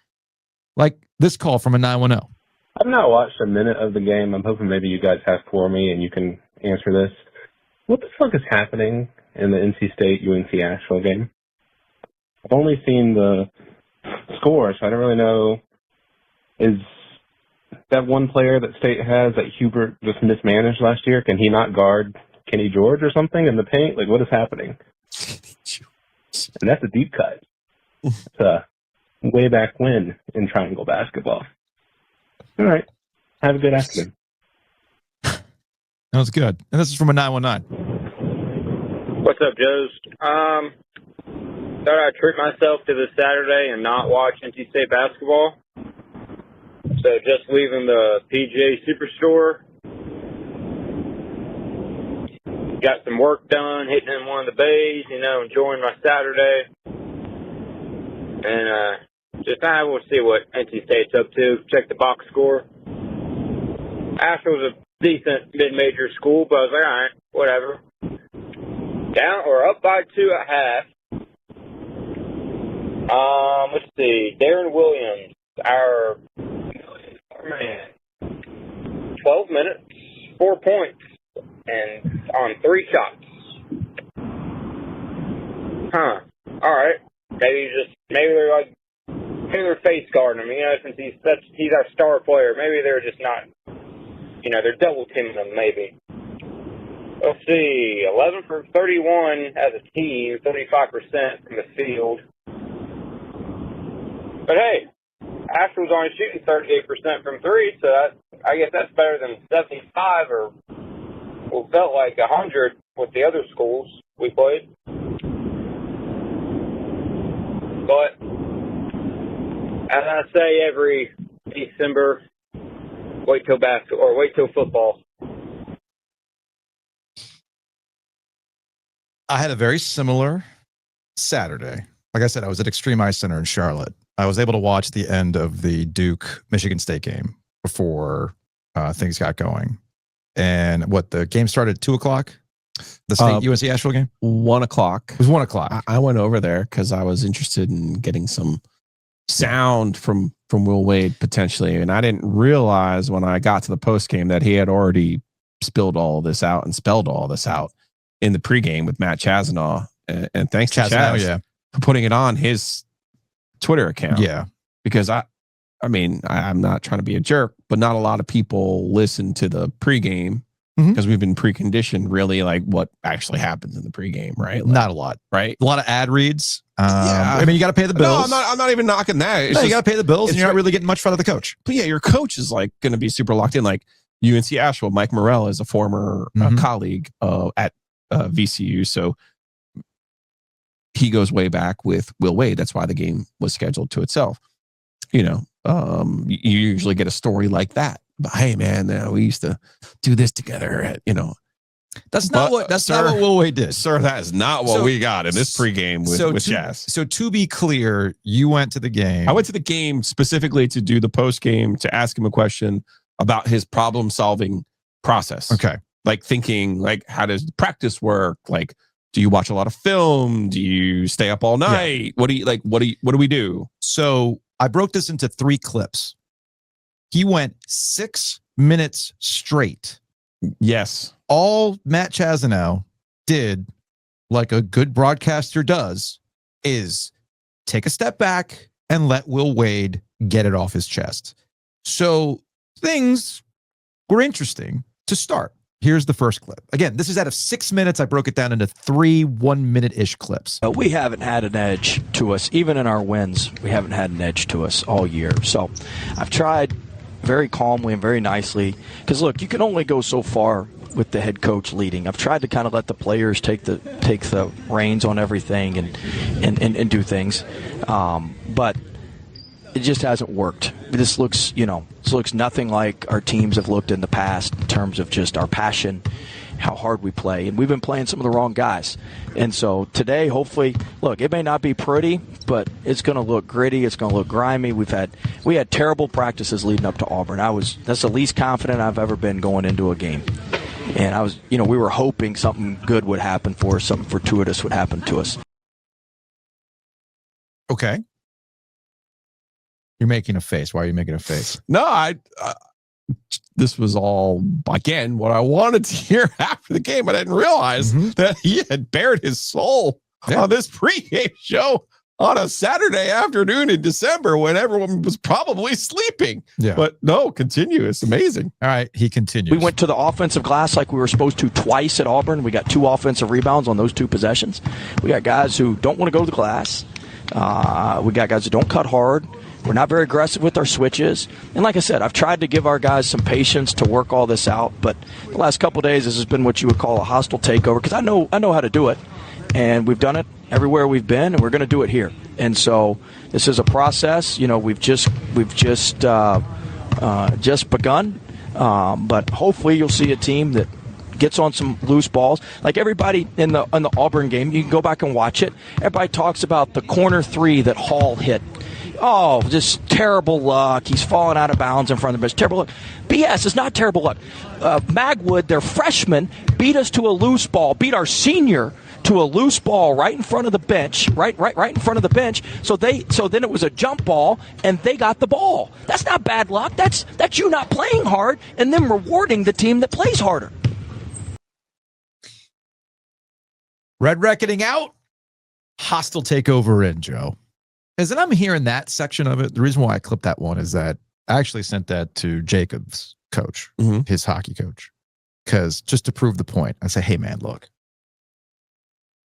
Like this call from a 910. I've not watched a minute of the game. I'm hoping maybe you guys have for me and you can answer this. What the fuck is happening in the NC State, UNC Asheville game? I've only seen the score, so I don't really know. Is that one player that State has that Hubert just mismanaged last year? Can he not guard Kenny George or something in the paint? Like, what is happening? And that's a deep cut. It's a way back when in triangle basketball. All right. Have a good afternoon. That was good. And this is from a 919. What's up, Joes? Thought I'd treat myself to this Saturday and not watch NC State basketball. So just leaving the PGA Superstore. Got some work done, hitting in one of the bays, enjoying my Saturday. And just I will see what NC State's up to. Check the box score. Asheville's a decent mid-major school, but I was like, all right, whatever. Down or up by 2 at half. Let's see. Darren Williams, our man, 12 minutes, 4 points, and on 3 shots. Huh. All right. Maybe they're face guarding him. Since he's our star player. Maybe they're just not. They're double teaming him. Maybe. Let's see. 11 for 31 as a team, 35% from the field. But hey, Asheville's only shooting 38% from 3, so I guess that's better than 75 or what felt like 100 with the other schools we played. But as I say every December, wait till football. I had a very similar Saturday. Like I said, I was at Extreme Ice Center in Charlotte. I was able to watch the end of the Duke Michigan State game before things got going. And the game started at 2:00. The state UNC Asheville game? 1:00. It was 1:00. I went over there because I was interested in getting some sound from Will Wade potentially. And I didn't realize when I got to the post game that he had already spilled all this out and spelled all this out in the pregame with Matt Chazanaw. And thanks to Chaz for putting it on his Twitter account. Yeah. Because I'm not trying to be a jerk, but not a lot of people listen to the pregame because we've been preconditioned really like what actually happens in the pregame, right? Like, not a lot, right? A lot of ad reads. I mean, you got to pay the bills. No, I'm not even knocking that. You got to pay the bills and you're not really getting much out of the coach. But yeah, your coach is like going to be super locked in. Like UNC Asheville, Mike Morrell is a former colleague at VCU. So he goes way back with Will Wade. That's why the game was scheduled to itself. You usually get a story like that. But hey, man, we used to do this together. That's not what Will Wade did, sir. That is not what we got in this pregame with Jazz. So to be clear, you went to the game. I went to the game specifically to do the post game to ask him a question about his problem solving process. Okay, like thinking, like how does practice work? Like, do you watch a lot of film? Do you stay up all night? Yeah. What do we do? So I broke this into 3 clips. He went 6 minutes straight. Yes. All Matt Chazanow did, like a good broadcaster does, is take a step back and let Will Wade get it off his chest. So things were interesting to start. Here's the first clip. Again, this is out of 6 minutes. I broke it down into 3 1-minute-ish clips. We haven't had an edge to us. Even in our wins, we haven't had an edge to us all year. So I've tried very calmly and very nicely. Because, look, you can only go so far with the head coach leading. I've tried to kind of let the players take the reins on everything and do things. But it just hasn't worked. This looks nothing like our teams have looked in the past in terms of just our passion, how hard we play. And we've been playing some of the wrong guys. And so today, hopefully, look, it may not be pretty, but it's going to look gritty. It's going to look grimy. We had terrible practices leading up to Auburn. That's the least confident I've ever been going into a game. And we were hoping something good would happen for us, something fortuitous would happen to us. Okay. You're making a face. Why are you making a face? No, this was all, again, what I wanted to hear after the game. I didn't realize that he had bared his soul on this pregame show on a Saturday afternoon in December when everyone was probably sleeping. Yeah. But no, continue. It's amazing. All right, he continues. We went to the offensive glass like we were supposed to twice at Auburn. We got 2 offensive rebounds on those 2 possessions. We got guys who don't want to go to the glass. We got guys who don't cut hard. We're not very aggressive with our switches. And like I said, I've tried to give our guys some patience to work all this out. But the last couple of days, this has been what you would call a hostile takeover because I know how to do it. And we've done it everywhere we've been, and we're going to do it here. And so this is a process. We've just begun. But hopefully you'll see a team that gets on some loose balls. Like everybody in the Auburn game, you can go back and watch it. Everybody talks about the corner 3 that Hall hit. Oh, just terrible luck. He's falling out of bounds in front of the bench. Terrible luck. BS, it's not terrible luck. Magwood, their freshman, beat us to a loose ball, beat our senior to a loose ball right in front of the bench, right in front of the bench. So then it was a jump ball, and they got the ball. That's not bad luck. That's you not playing hard and them rewarding the team that plays harder. Red reckoning out, hostile takeover in, Joe. As I'm hearing that section of it, the reason why I clipped that one is that I actually sent that to Jacob's coach, his hockey coach, because just to prove the point, I say, hey, man, look,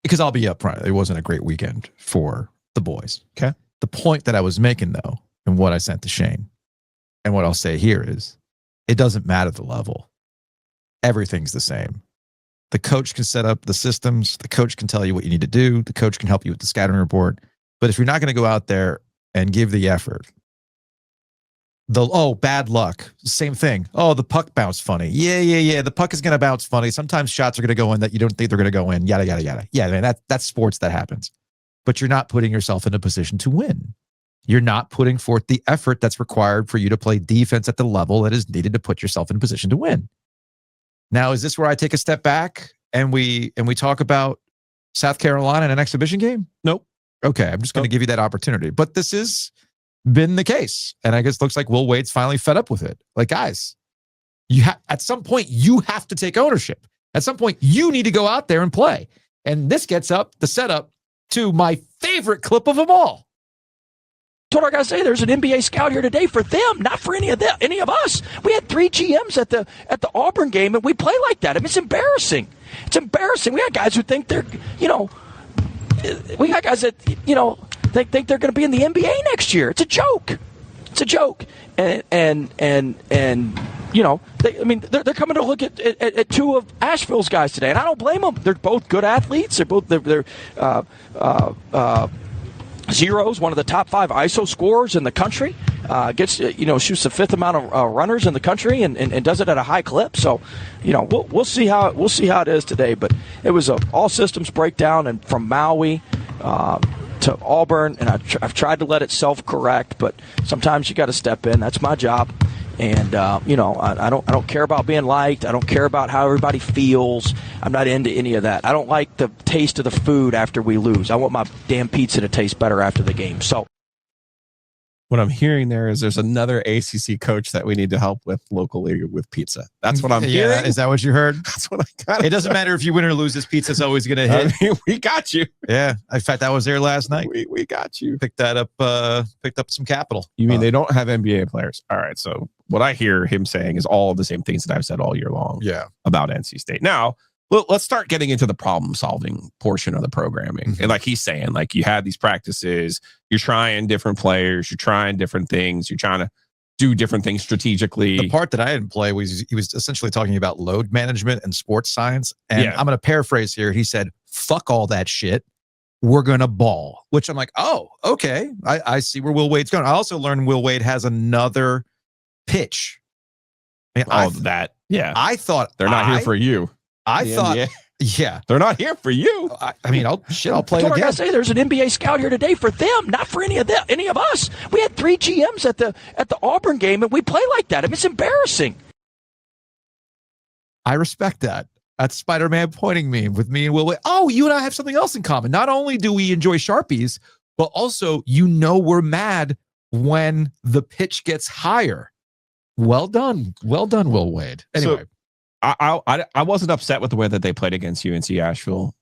because I'll be upfront. It wasn't a great weekend for the boys. Okay. The point that I was making, though, and what I sent to Shane, and what I'll say here is it doesn't matter the level. Everything's the same. The coach can set up the systems. The coach can tell you what you need to do. The coach can help you with the scouting report. But if you're not going to go out there and give the effort, bad luck. Same thing. Oh, the puck bounced funny. Yeah. The puck is going to bounce funny. Sometimes shots are going to go in that you don't think they're going to go in. Yada, yada, yada. Yeah, man, that's sports. That happens. But you're not putting yourself in a position to win. You're not putting forth the effort that's required for you to play defense at the level that is needed to put yourself in a position to win. Now, is this where I take a step back and we talk about South Carolina in an exhibition game? Nope. Okay, I'm just going to give you that opportunity. But this has been the case. And I guess it looks like Will Wade's finally fed up with it. Like, guys, at some point, you have to take ownership. At some point, you need to go out there and play. And this gets up the setup to my favorite clip of them all. That's what I gotta say. There's an NBA scout here today for them, not for any of us. We had 3 GMs at the Auburn game, and we play like that. I mean, it's embarrassing. It's embarrassing. We got guys who think they're, we got guys that, think they're going to be in the NBA next year. It's a joke. It's a joke. And they're coming to look at 2 of Asheville's guys today, and I don't blame them. They're both good athletes. They're both Zero's one of the top 5 ISO scorers in the country. Shoots the 5th amount of runners in the country and does it at a high clip. So, we'll see how it is today. But it was a all systems breakdown, and from Maui to Auburn, and I've tried to let it self-correct, but sometimes you got to step in. That's my job. And I don't care about being liked. I don't care about how everybody feels. I'm not into any of that. I don't like the taste of the food after we lose. I want my damn pizza to taste better after the game. So what I'm hearing there is there's another ACC coach that we need to help with locally with pizza. That's what I'm hearing. Is that what you heard? That's what I got. It doesn't matter if you win or lose. This pizza's always going to hit. I mean, we got you. Yeah. In fact, I was there last night. We got you. Picked up some capital. You mean they don't have NBA players? All right. So what I hear him saying is all the same things that I've said all year long. Yeah. About NC State. Now, let's start getting into the problem solving portion of the programming. Mm-hmm. And like he's saying, like you had these practices, you're trying different players, you're trying different things, you're trying to do different things strategically. The part that I didn't play was he was essentially talking about load management and sports science. And I'm going to paraphrase here. He said, fuck all that shit. We're going to ball, which I'm like, oh, okay. I see where Will Wade's going. I also learned Will Wade has another pitch. Yeah. I thought they're not here for you. I thought, yeah, they're not here for you. I mean, I'll play it again. I gotta say, there's an NBA scout here today for them, not for any of us. We had 3 GMs at the Auburn game, and we play like that. I mean, it's embarrassing. I respect that. That's Spider-Man pointing me with me and Will Wade. Oh, you and I have something else in common. Not only do we enjoy Sharpies, but also, we're mad when the pitch gets higher. Well done, Will Wade. Anyway. So, I wasn't upset with the way that they played against UNC Asheville.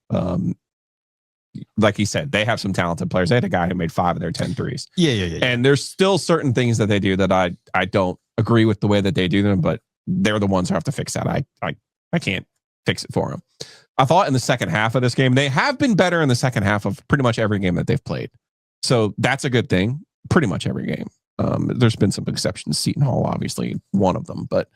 Like he said, they have some talented players. They had a guy who made 5 of their 10 threes. Yeah. And there's still certain things that they do that I don't agree with the way that they do them, but they're the ones who have to fix that. I can't fix it for them. I thought in the second half of this game, they have been better in the second half of pretty much every game that they've played. So that's a good thing. Pretty much every game. There's been some exceptions. Seton Hall, obviously, one of them, but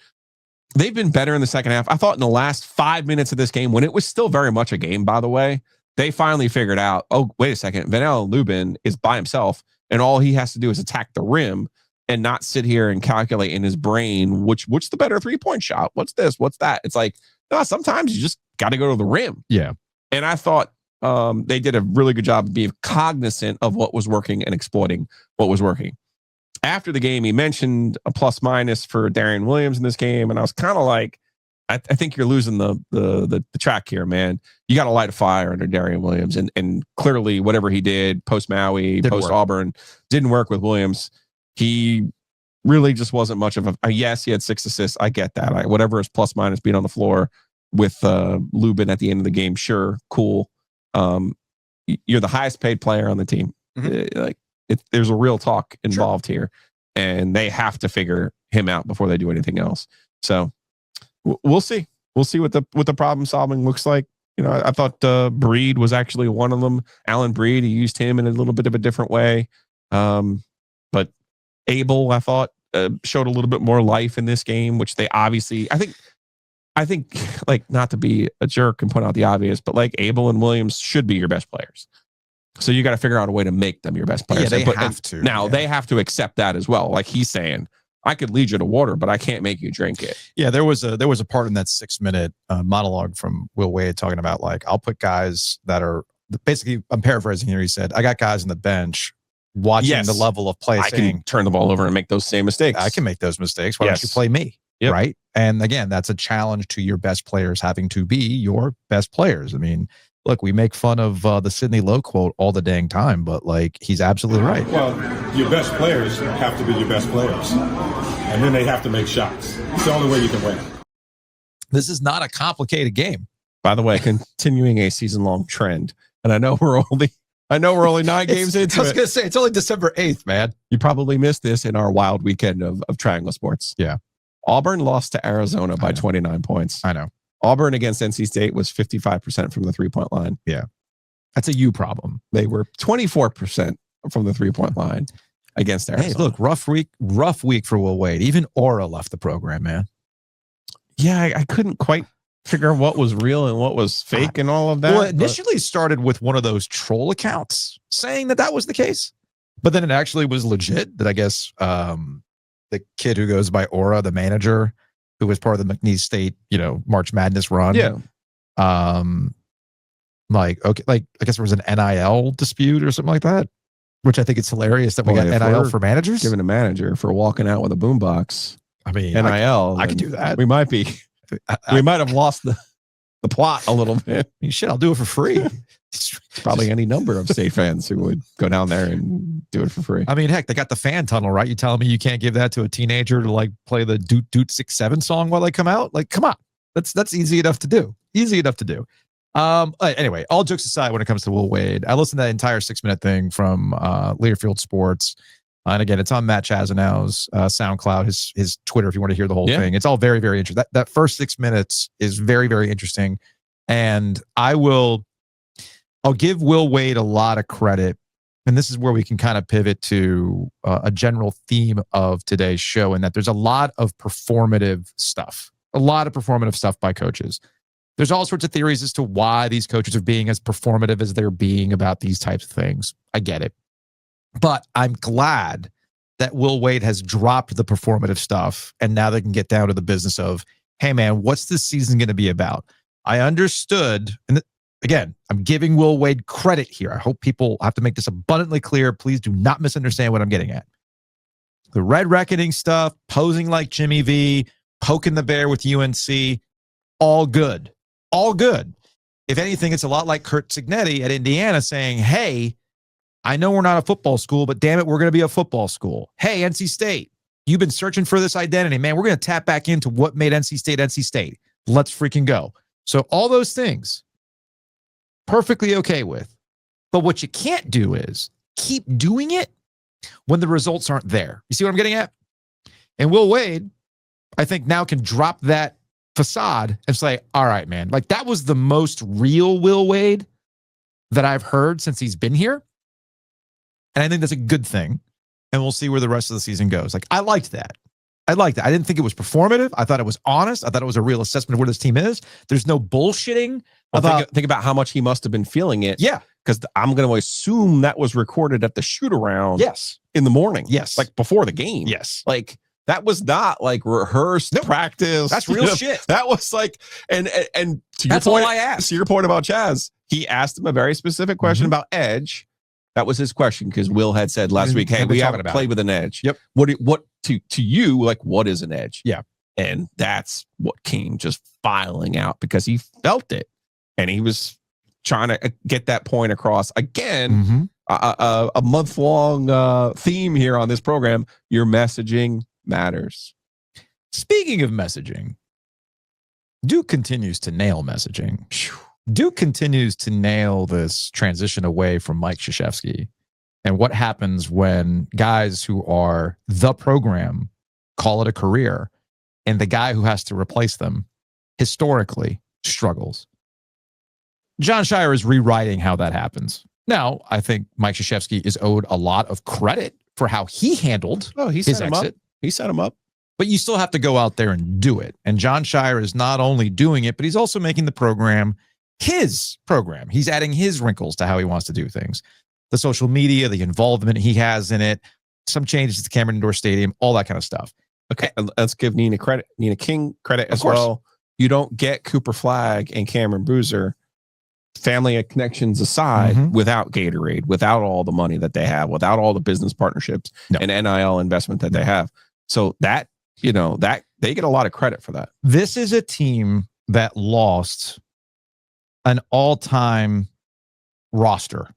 they've been better in the second half. I thought in the last 5 minutes of this game, when it was still very much a game, by the way, they finally figured out, oh, wait a second, Vanilla Lubin is by himself, and all he has to do is attack the rim and not sit here and calculate in his brain, what's the better 3-point shot? What's this? What's that? It's like, no, sometimes you just got to go to the rim. Yeah. And I thought they did a really good job of being cognizant of what was working and exploiting what was working. After the game, he mentioned a plus minus for Darian Williams in this game. And I was kind of like, I think you're losing the track here, man. You got to light a fire under Darian Williams. And clearly whatever he did post Maui, post Auburn, didn't work with Williams. He really just wasn't much of a yes, he had 6 assists. I get that. Whatever his plus minus being on the floor with Lubin at the end of the game. Sure. Cool. You're the highest paid player on the team. Mm-hmm. There's a real talk involved here, and they have to figure him out before they do anything else. So we'll see. We'll see what the problem solving looks like. I thought Breed was actually one of them. Alan Breed, he used him in a little bit of a different way. But Abel, I thought, showed a little bit more life in this game, which they obviously, I think, like, not to be a jerk and point out the obvious, but like Abel and Williams should be your best players. So you got to figure out a way to make them your best players. Yeah, they have to. Now they have to accept that as well. Like he's saying, I could lead you to water, but I can't make you drink it. Yeah, there was a part in that 6-minute monologue from Will Wade talking about like, I'll put guys that are basically, I'm paraphrasing here. He said, I got guys on the bench watching the level of play. I can turn the ball over and make those same mistakes. I can make those mistakes. Why don't you play me? Yep. Right. And again, that's a challenge to your best players having to be your best players. I mean, look, we make fun of the Sidney Lowe quote all the dang time, but like, he's absolutely right. Well, your best players have to be your best players, and then they have to make shots. It's the only way you can win. This is not a complicated game. By the way, continuing a season-long trend, and I know we're only 9 games into it. I was going to say, it's only December 8th, man. You probably missed this in our wild weekend of Triangle Sports. Yeah. Auburn lost to Arizona by 29 points. I know. Auburn against NC State was 55% from the three-point line. Yeah. That's a you problem. They were 24% from the three-point line against Arizona. Hey, look, rough week for Will Wade. Even Aura left the program, man. Yeah, I couldn't quite figure out what was real and what was fake and all of that. Well, it initially started with one of those troll accounts saying that was the case, but then it actually was legit. That I guess the kid who goes by Aura, the manager, who was part of the McNeese State, March Madness run. Yeah. I guess there was an NIL dispute or something like that, which I think it's hilarious that we got NIL for managers. Giving a manager for walking out with a boombox. I mean, NIL. I could do that. We might be. We might have lost the plot a little bit. I mean, shit, I'll do it for free. Probably any number of State fans who would go down there and do it for free. I mean, heck, they got the fan tunnel, right? You telling me you can't give that to a teenager to like play the Doot Doot 6-7 song while they come out? Like, come on. That's easy enough to do. Anyway, all jokes aside, when it comes to Will Wade, I listened to that entire 6-minute thing from Learfield Sports. And again, it's on Matt Chazinow's SoundCloud, his Twitter, if you want to hear the whole thing. It's all very, very interesting. That first 6 minutes is very, very interesting. And I'll give Will Wade a lot of credit. And this is where we can kind of pivot to a general theme of today's show, and that there's a lot of performative stuff by coaches. There's all sorts of theories as to why these coaches are being as performative as they're being about these types of things. I get it. But I'm glad that Will Wade has dropped the performative stuff, and now they can get down to the business of, hey, man, what's this season going to be about? I understood, and again, I'm giving Will Wade credit here. I hope people have to make this abundantly clear. Please do not misunderstand what I'm getting at. The Red Reckoning stuff, posing like Jimmy V, poking the bear with UNC, all good. All good. If anything, it's a lot like Kurt Cignetti at Indiana saying, hey, I know we're not a football school, but damn it, we're going to be a football school. Hey, NC State, you've been searching for this identity, man. We're going to tap back into what made NC State. Let's freaking go. So all those things, perfectly okay with. But what you can't do is keep doing it when the results aren't there. You see what I'm getting at? And Will Wade, I think now can drop that facade and say, all right, man, like that was the most real Will Wade that I've heard since he's been here. And I think that's a good thing. And we'll see where the rest of the season goes. Like, I liked that. I didn't think it was performative. I thought it was honest. I thought it was a real assessment of where this team is. There's no bullshitting. Think about how much he must have been feeling it. Yeah. Because I'm going to assume that was recorded at the shoot around. Yes. In the morning. Yes. Like before the game. Yes. Like that was not like rehearsed practice. That's real shit. That was like, and to that's your point, all I asked. To your point about Chaz, he asked him a very specific question about edge. That was his question because Will had said last week, "Hey, we haven't played with an edge." Yep. What to you, like, what is an edge? Yeah. And that's what came just filing out because he felt it, and he was trying to get that point across again. A month-long theme here on this program. Your messaging matters. Speaking of messaging, Duke continues to nail messaging. Duke continues to nail this transition away from Mike Krzyzewski and what happens when guys who are the program call it a career and the guy who has to replace them historically struggles. John Scheyer is rewriting how that happens. Now, I think Mike Krzyzewski is owed a lot of credit for how he handled his exit. He set him up. But you still have to go out there and do it. And John Scheyer is not only doing it, but he's also making the program his program. He's adding his wrinkles to how he wants to do things. The social media, the involvement he has in it, some changes to Cameron Indoor Stadium, all that kind of stuff. Okay, let's give Nina King credit as well. You don't get Cooper Flagg and Cameron Boozer, family connections aside, without Gatorade, without all the money that they have, without all the business partnerships and NIL investment that they have. So that, that they get a lot of credit for that. This is a team that lost an all-time roster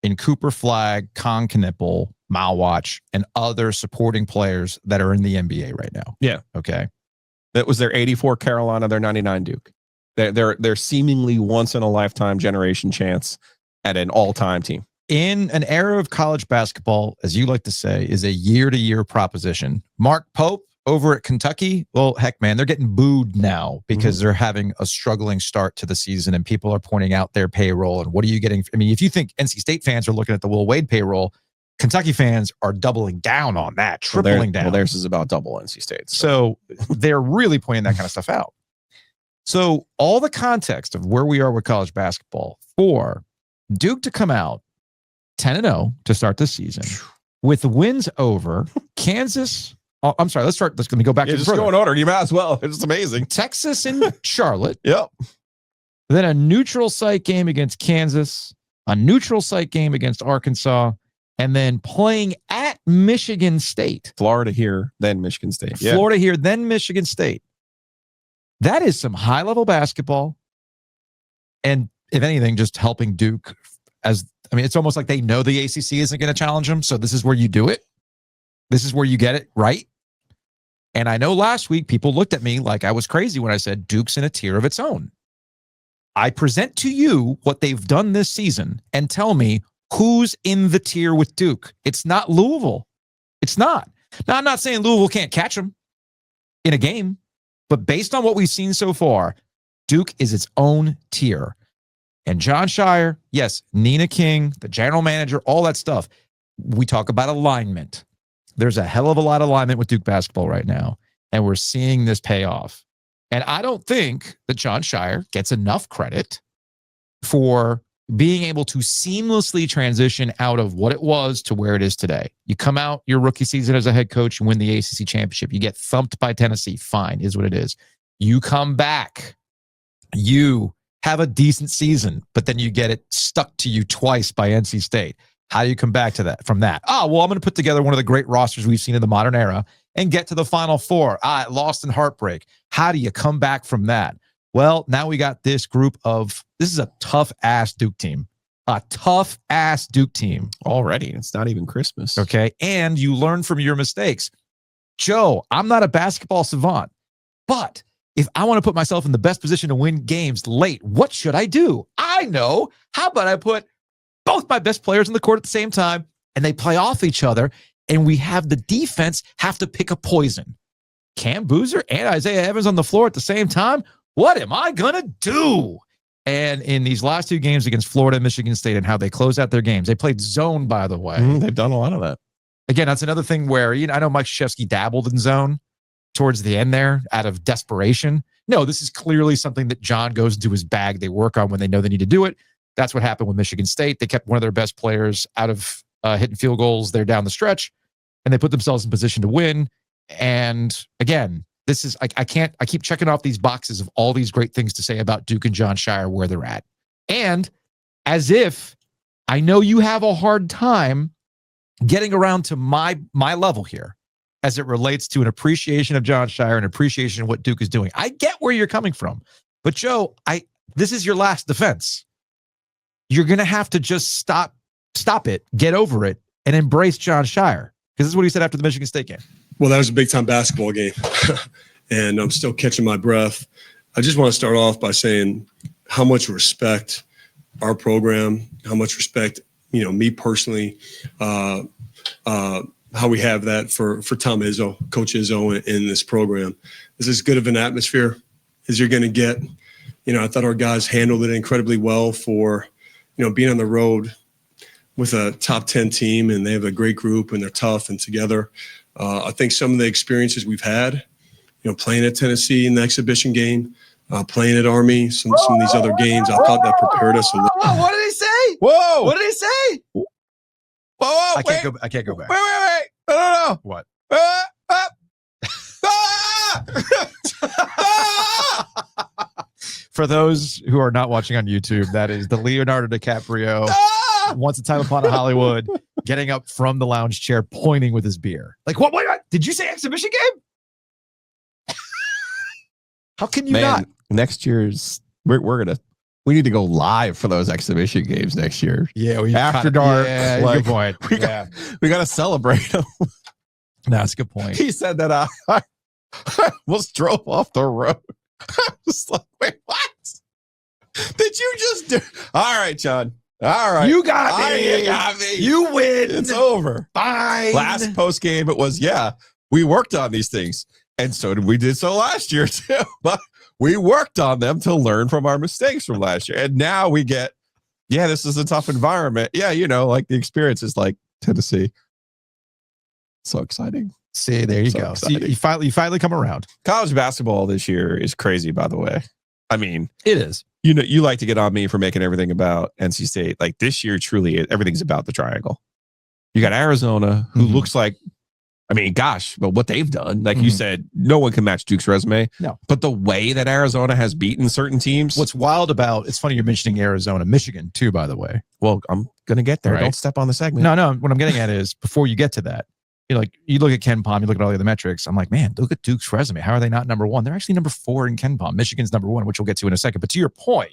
in Cooper Flagg, Con Knipple, Malwatch, and other supporting players that are in the NBA right now. Yeah. Okay. That was their 84 Carolina, their 99 Duke. They're seemingly once in a lifetime generation chance at an all-time team. In an era of college basketball, as you like to say, is a year-to-year proposition. Mark Pope over at Kentucky, well, heck, man, they're getting booed now because they're having a struggling start to the season and people are pointing out their payroll and what are you getting? I mean, if you think NC State fans are looking at the Will Wade payroll, Kentucky fans are doubling down on that, tripling down. Well, theirs is about double NC State. So they're really pointing that kind of stuff out. So all the context of where we are with college basketball for Duke to come out 10-0 to start the season with wins over Kansas. Oh, I'm sorry. Let's let me go back to just go in order. You might as well. It's amazing. Texas and Charlotte. Yep. Then a neutral site game against Kansas, a neutral site game against Arkansas, and then playing at Michigan State. Florida here, then Michigan State. Yeah. Florida here, then Michigan State. That is some high-level basketball. And if anything, just helping Duke it's almost like they know the ACC isn't going to challenge them. So this is where you do it. This is where you get it right. And I know last week people looked at me like I was crazy when I said Duke's in a tier of its own. I present to you what they've done this season and tell me who's in the tier with Duke. It's not Louisville. It's not. Now, I'm not saying Louisville can't catch them in a game, but based on what we've seen so far, Duke is its own tier. And John Scheyer, yes, Nina King, the general manager, all that stuff. We talk about alignment. There's a hell of a lot of alignment with Duke basketball right now, and we're seeing this pay off. And I don't think that John Scheyer gets enough credit for being able to seamlessly transition out of what it was to where it is today. You come out your rookie season as a head coach and win the ACC championship. You get thumped by Tennessee. Fine, is what it is. You come back. You have a decent season, but then you get it stuck to you twice by NC State. How do you come back to that from that? I'm going to put together one of the great rosters we've seen in the modern era and get to the Final Four. Lost in heartbreak. How do you come back from that? Well, now we got this this is a tough-ass Duke team. A tough-ass Duke team. Already. It's not even Christmas. Okay, and you learn from your mistakes. Joe, I'm not a basketball savant, but if I want to put myself in the best position to win games late, what should I do? I know. How about I put both my best players in the court at the same time, and they play off each other, and we have the defense have to pick a poison. Cam Boozer and Isaiah Evans on the floor at the same time? What am I going to do? And in these last two games against Florida and Michigan State and how they close out their games, they played zone, by the way. They've done a lot of that. Again, that's another thing where, I know Mike Krzyzewski dabbled in zone towards the end there out of desperation. No, this is clearly something that John goes into his bag. They work on when they know they need to do it. That's what happened with Michigan State. They kept one of their best players out of hitting field goals there down the stretch, and they put themselves in position to win. And again, this is, I keep checking off these boxes of all these great things to say about Duke and John Scheyer, where they're at. And as if I know you have a hard time getting around to my level here as it relates to an appreciation of John Scheyer and appreciation of what Duke is doing. I get where you're coming from, but Joe, this is your last defense. You're going to have to just stop it, get over it, and embrace John Scheyer. Because this is what he said after the Michigan State game. Well, that was a big-time basketball game, and I'm still catching my breath. I just want to start off by saying how much respect our program, how much respect, me personally, how we have that for Tom Izzo, Coach Izzo in this program. This is as good of an atmosphere as you're going to get. I thought our guys handled it incredibly well for, being on the road with a top 10 team, and they have a great group and they're tough and together. I think some of the experiences we've had, playing at Tennessee in the exhibition game, playing at Army, some of these other games, I thought that prepared us a little. What did he say? Whoa! What did he say? Whoa! I can't go back. Wait! No. What? For those who are not watching on YouTube, that is the Leonardo DiCaprio, Once a Time Upon a Hollywood, getting up from the lounge chair, pointing with his beer. Like, what? Wait, did you say exhibition game? How can you not? Next year's, we need to go live for those exhibition games next year. Yeah, after dark. Yeah, good point. We got to celebrate them. That's a good point. He said that I almost drove off the road. I was like, wait, what? Did you just do? All right, John. All right. You got me. You got me. You win. It's over. Fine. Last post game, it was, we worked on these things. And so did so last year too. But we worked on them to learn from our mistakes from last year. And now we get, this is a tough environment. Yeah, like the experience is like Tennessee. So exciting. See, there you go. See, you finally come around. College basketball this year is crazy, by the way. I mean, it is. You like to get on me for making everything about NC State. Like this year, truly, everything's about the triangle. You got Arizona, who looks like, but what they've done, like you said, no one can match Duke's resume. No. But the way that Arizona has beaten certain teams. What's wild about, it's funny you're mentioning Arizona, Michigan too, by the way. Well, I'm going to get there. Right. Don't step on the segment. No. What I'm getting at is before you get to that, you look at Ken Palm, you look at all the other metrics. I'm like, man, look at Duke's resume. How are they not number one? They're actually number 4 in Ken Palm. Michigan's number 1, which we'll get to in a second. But to your point,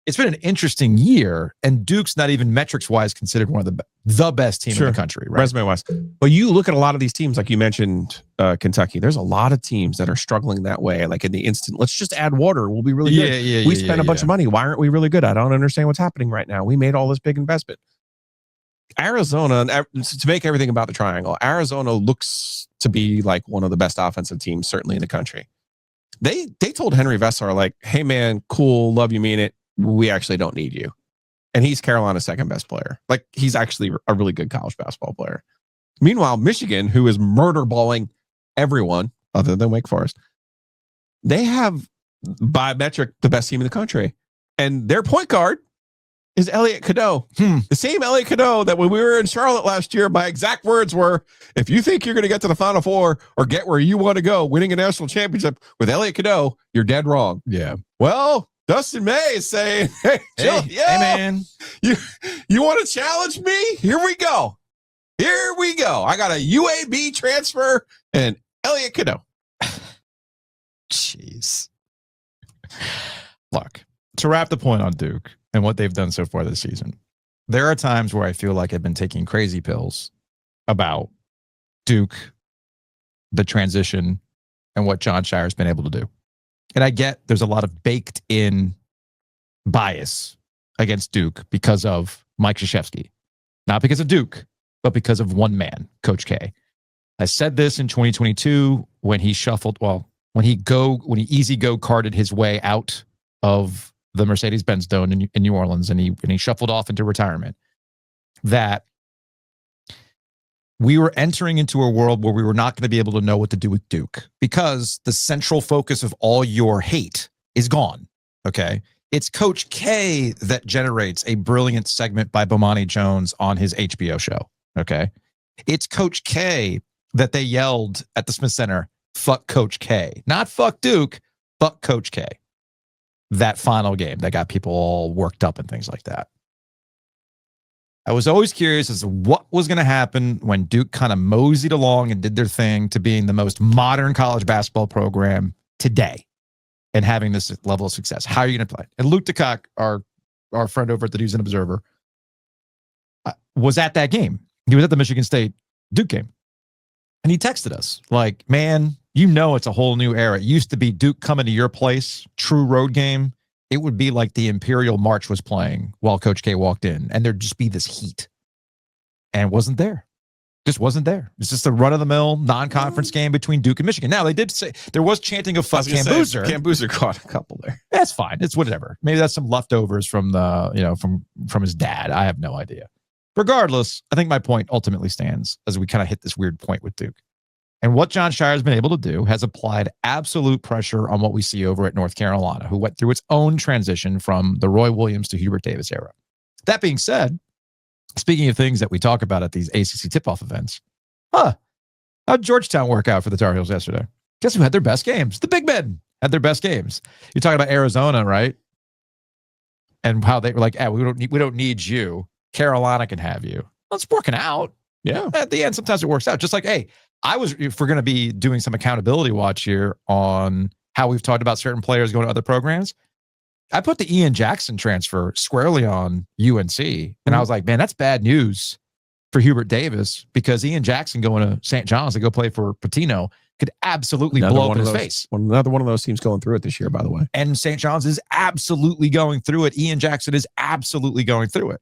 it's been an interesting year, and Duke's not even metrics-wise considered one of the best team in the country, right? Resume-wise. But you look at a lot of these teams, like you mentioned, Kentucky. There's a lot of teams that are struggling that way. Like in the instant, let's just add water. We'll be really good. We spent a bunch of money. Why aren't we really good? I don't understand what's happening right now. We made all this big investment. Arizona, to make everything about the triangle, Arizona looks to be like one of the best offensive teams, certainly in the country. They told Henry Vessar, like, hey, man, cool, love you, mean it. We actually don't need you. And he's Carolina's second best player. Like, he's actually a really good college basketball player. Meanwhile, Michigan, who is murder balling everyone other than Wake Forest, they have, by metric, the best team in the country. And their point guard is Elliot Cadeau. The same Elliot Cadeau that when we were in Charlotte last year, my exact words were, if you think you're going to get to the Final Four or get where you want to go, winning a national championship with Elliot Cadeau, you're dead wrong. Yeah. Well, Dustin May is saying, hey, man, you want to challenge me? Here we go. I got a UAB transfer and Elliot Cadeau. Jeez. Look, to wrap the point on Duke and what they've done so far this season, there are times where I feel like I've been taking crazy pills about Duke, the transition, and what Jon Scheyer's been able to do. And I get there's a lot of baked in bias against Duke because of Mike Krzyzewski. Not because of Duke, but because of one man, Coach K. I said this in 2022 when he when he easy go carded his way out of the Mercedes-Benz Dome in New Orleans, and he shuffled off into retirement, that we were entering into a world where we were not going to be able to know what to do with Duke because the central focus of all your hate is gone. Okay. It's Coach K that generates a brilliant segment by Bomani Jones on his HBO show. Okay. It's Coach K that they yelled at the Smith Center, fuck Coach K, not fuck Duke, fuck Coach K. That final game that got people all worked up and things like that. I was always curious as to what was going to happen when Duke kind of moseyed along and did their thing to being the most modern college basketball program today and having this level of success. How are you going to play? And Luke DeCock, our friend over at the News and Observer, was at that game. He was at the Michigan State Duke game. And he texted us like, man, it's a whole new era. It used to be Duke coming to your place, true road game. It would be like the Imperial March was playing while Coach K walked in, and there'd just be this heat. And it wasn't there. Just wasn't there. It's just a run-of-the-mill non-conference game between Duke and Michigan. Now, they did say there was chanting of fuck Cam Boozer. Cam Boozer caught a couple there. That's fine. It's whatever. Maybe that's some leftovers from from his dad. I have no idea. Regardless, I think my point ultimately stands as we kind of hit this weird point with Duke. And what Jon Scheyer has been able to do has applied absolute pressure on what we see over at North Carolina, who went through its own transition from the Roy Williams to Hubert Davis era. That being said, speaking of things that we talk about at these ACC tip-off events, how'd Georgetown work out for the Tar Heels yesterday? Guess who had their best games? The big men had their best games. You're talking about Arizona, right? And how they were like, we don't need you. Carolina can have you. Well, it's working out. Yeah. At the end, sometimes it works out. Just like, hey, if we're going to be doing some accountability watch here on how we've talked about certain players going to other programs, I put the Ian Jackson transfer squarely on UNC. And I was like, man, that's bad news for Hubert Davis, because Ian Jackson going to St. John's to go play for Patino could absolutely blow up in his face. Another one of those teams going through it this year, by the way. And St. John's is absolutely going through it. Ian Jackson is absolutely going through it.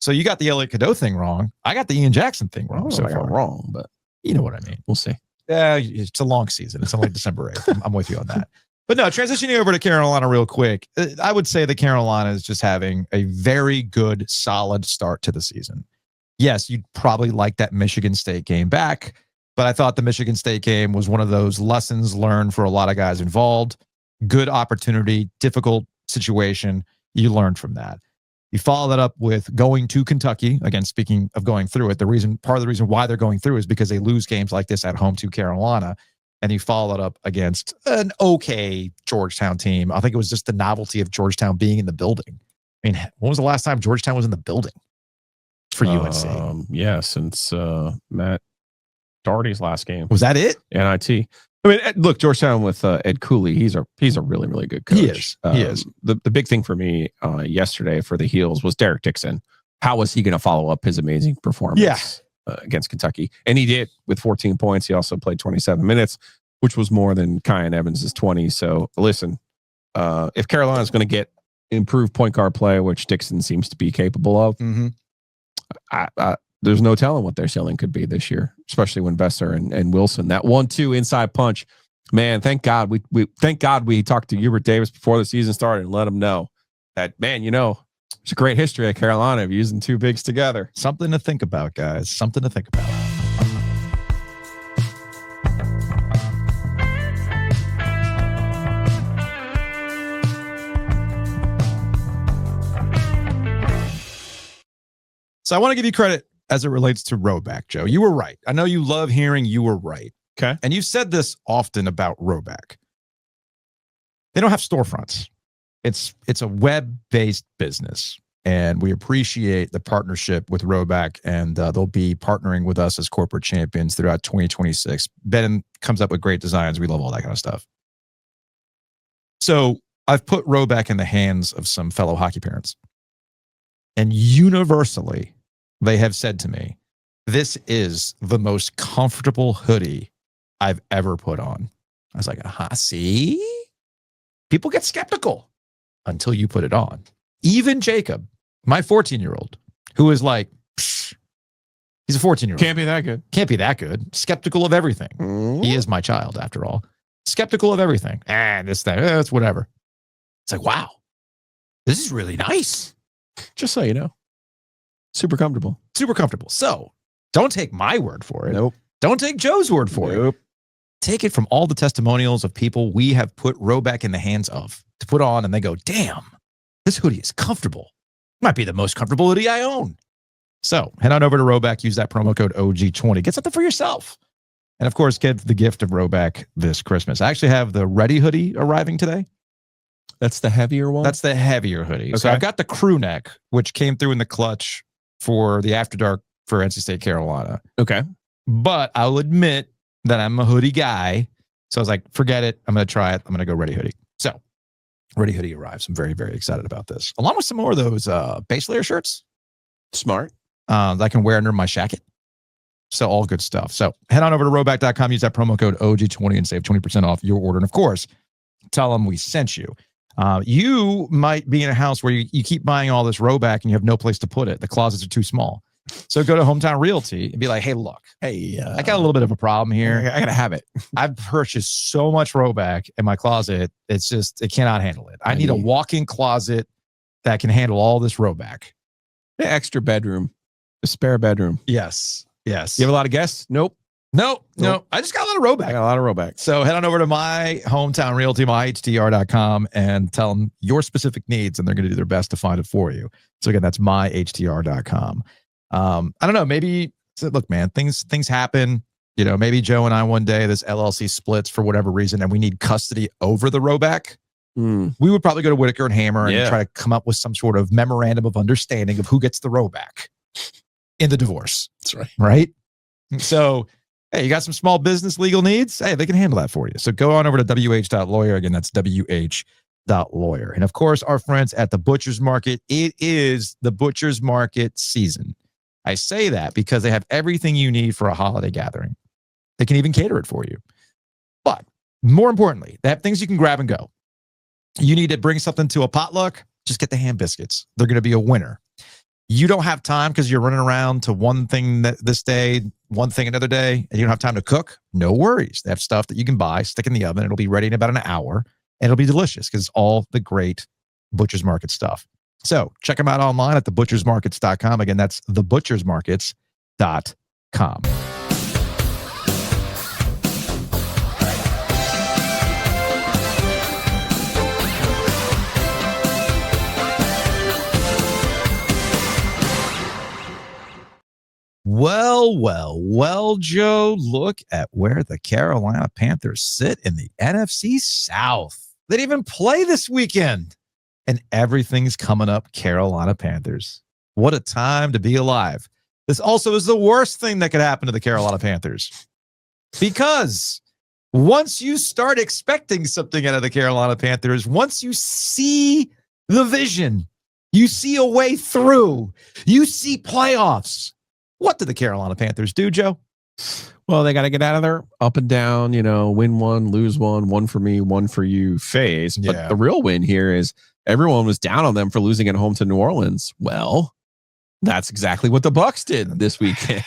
So you got the Elliot Cadeau thing wrong. I got the Ian Jackson thing wrong. So I got wrong, but you know what I mean. We'll see. Yeah, it's a long season. It's only December 8th. I'm with you on that. But no, transitioning over to Carolina real quick, I would say that Carolina is just having a very good, solid start to the season. Yes, you'd probably like that Michigan State game back, but I thought the Michigan State game was one of those lessons learned for a lot of guys involved. Good opportunity, difficult situation. You learned from that. You follow that up with going to Kentucky. Again, speaking of going through it, part of the reason why they're going through is because they lose games like this at home to Carolina. And you follow that up against an okay Georgetown team. I think it was just the novelty of Georgetown being in the building. I mean, when was the last time Georgetown was in the building for UNC? Yeah, since Matt Doherty's last game. Was that it? NIT. I mean, look, Georgetown with Ed Cooley, he's a really, really good coach. He is. The big thing for me yesterday for the Heels was Derek Dixon. How was he going to follow up his amazing performance against Kentucky? And he did with 14 points. He also played 27 minutes, which was more than Kyan Evans' 20. So listen, if Carolina's going to get improved point guard play, which Dixon seems to be capable of, there's no telling what their ceiling could be this year, especially when Besser and Wilson, that 1-2 inside punch, man, thank God we talked to Hubert Davis before the season started and let him know that, man, it's a great history at Carolina of using two bigs together. Something to think about, guys. Something to think about. So I want to give you credit as it relates to Roback, Joe. You were right. I know you love hearing you were right. Okay. And you've said this often about Roback. They don't have storefronts. It's a web-based business. And we appreciate the partnership with Roback, and they'll be partnering with us as corporate champions throughout 2026. Ben comes up with great designs. We love all that kind of stuff. So I've put Roback in the hands of some fellow hockey parents. And universally, they have said to me, this is the most comfortable hoodie I've ever put on. I was like, see? People get skeptical until you put it on. Even Jacob, my 14-year-old, who is like, he's a 14-year-old. Can't be that good. Can't be that good. Skeptical of everything. He is my child, after all. Skeptical of everything. This thing, it's whatever. It's like, wow, this is really nice. Just so you know. Super comfortable. Super comfortable. So don't take my word for it. Nope. Don't take Joe's word for it. Take it from all the testimonials of people we have put Roback in the hands of to put on, and they go, damn, this hoodie is comfortable. Might be the most comfortable hoodie I own. So head on over to Roback, use that promo code OG20. Get something for yourself. And of course, get the gift of Roback this Christmas. I actually have the Ready hoodie arriving today. That's the heavier one? That's the heavier hoodie. Okay. So I've got the crew neck, which came through in the clutch for the After Dark for NC State Carolina. Okay. But I'll admit that I'm a hoodie guy. So I was like, forget it. I'm going to try it. I'm going to go Ready hoodie. So Ready hoodie arrives. I'm very, very excited about this. Along with some more of those base layer shirts. Smart. That I can wear under my shacket. So all good stuff. So head on over to Roback.com. Use that promo code OG20 and save 20% off your order. And of course, tell them we sent you. You might be in a house where you keep buying all this Roback and you have no place to put it. The closets are too small. So go to Hometown Realty and be like, hey, look, I got a little bit of a problem here. I got to have it. I've purchased so much Roback in my closet. It's just, it cannot handle it. I need a walk-in closet that can handle all this Roback. The extra bedroom, a spare bedroom. Yes. Yes. You have a lot of guests? Nope. No. I just got a lot of Roback. I got a lot of Roback. So head on over to my Hometown Realty, myhtr.com, and tell them your specific needs, and they're going to do their best to find it for you. So again, that's myhtr.com. I don't know. Maybe look, man, things happen. Maybe Joe and I one day, this LLC splits for whatever reason, and we need custody over the rowback. We would probably go to Whitaker and Hammer and try to come up with some sort of memorandum of understanding of who gets the rowback in the divorce. That's right. Right? So, hey, you got some small business legal needs? Hey, they can handle that for you. So go on over to wh.lawyer. Again, that's wh.lawyer. And of course, our friends at the Butcher's Market. It is the Butcher's Market season. I say that because they have everything you need for a holiday gathering. They can even cater it for you. But more importantly, they have things you can grab and go. You need to bring something to a potluck, just get the ham biscuits. They're going to be a winner. You don't have time because you're running around to one thing this day, one thing another day, and you don't have time to cook? No worries. They have stuff that you can buy, stick in the oven. It'll be ready in about an hour, and it'll be delicious because it's all the great Butcher's Market stuff. So check them out online at thebutchersmarkets.com. Again, that's thebutchersmarkets.com. Well, Joe, look at where the Carolina Panthers sit in the NFC South. They didn't even play this weekend, and everything's coming up Carolina Panthers. What a time to be alive. This also is the worst thing that could happen to the Carolina Panthers, because once you start expecting something out of the Carolina Panthers, once you see the vision, you see a way through, you see playoffs. What did the Carolina Panthers do, Joe? Well, they got to get out of their up and down, win one, lose one for me, one for you phase. But the real win here is everyone was down on them for losing at home to New Orleans. Well, that's exactly what the Bucs did this weekend.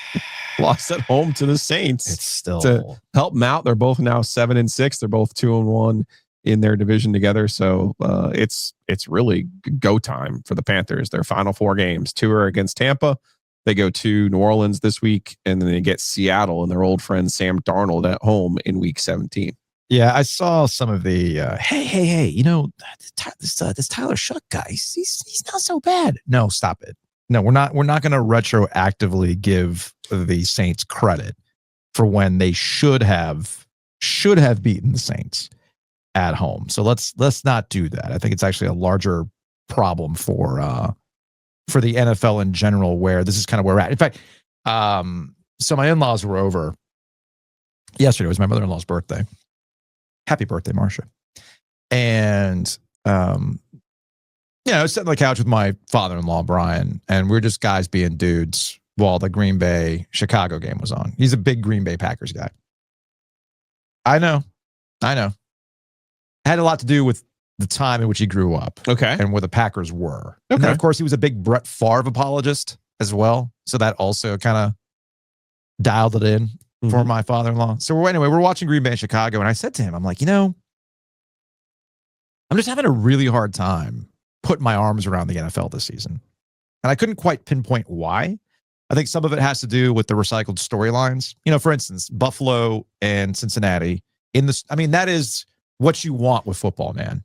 Lost at home to the Saints. It's still to help them out. They're both now 7-6. They're both 2-1 in their division together. So it's really go time for the Panthers. Their final 4 games, 2 are against Tampa. They go to New Orleans this week, and then they get Seattle and their old friend Sam Darnold at home in week 17. Yeah, I saw some of the, hey, this Tyler Shuck guy, he's not so bad. No, stop it. No, we're not going to retroactively give the Saints credit for when they should have beaten the Saints at home. So let's not do that. I think it's actually a larger problem for the NFL in general, where this is kind of where we're at. In fact, so my in-laws were over yesterday. It was my mother-in-law's birthday. Happy birthday, Marcia. And, I was sitting on the couch with my father-in-law, Brian, and we're just guys being dudes while the Green Bay Chicago game was on. He's a big Green Bay Packers guy. I know. It had a lot to do with the time in which he grew up. Okay. And where the Packers were. Okay. And then, of course, he was a big Brett Favre apologist as well. So that also kind of dialed it in for my father-in-law. So we're watching Green Bay in Chicago, and I said to him, I'm like, I'm just having a really hard time putting my arms around the NFL this season. And I couldn't quite pinpoint why. I think some of it has to do with the recycled storylines. For instance, Buffalo and Cincinnati that is what you want with football, man.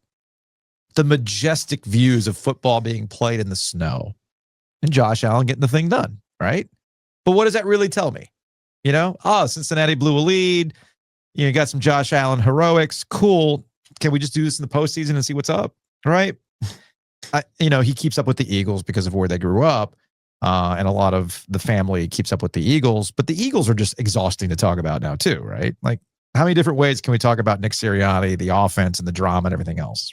The majestic views of football being played in the snow and Josh Allen getting the thing done, right? But what does that really tell me? Cincinnati blew a lead. You got some Josh Allen heroics. Cool. Can we just do this in the postseason and see what's up? Right? He keeps up with the Eagles because of where they grew up. And a lot of the family keeps up with the Eagles. But the Eagles are just exhausting to talk about now too, right? Like, how many different ways can we talk about Nick Sirianni, the offense and the drama and everything else?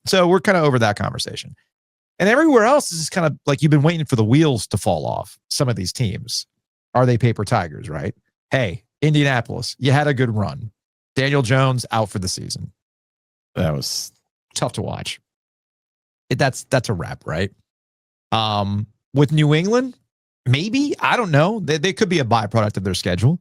So we're kind of over that conversation. And everywhere else is just kind of like you've been waiting for the wheels to fall off. Some of these teams. Are they paper tigers, right? Hey, Indianapolis, you had a good run. Daniel Jones out for the season. That was tough to watch. That's a wrap, right? With New England, maybe. I don't know. They could be a byproduct of their schedule.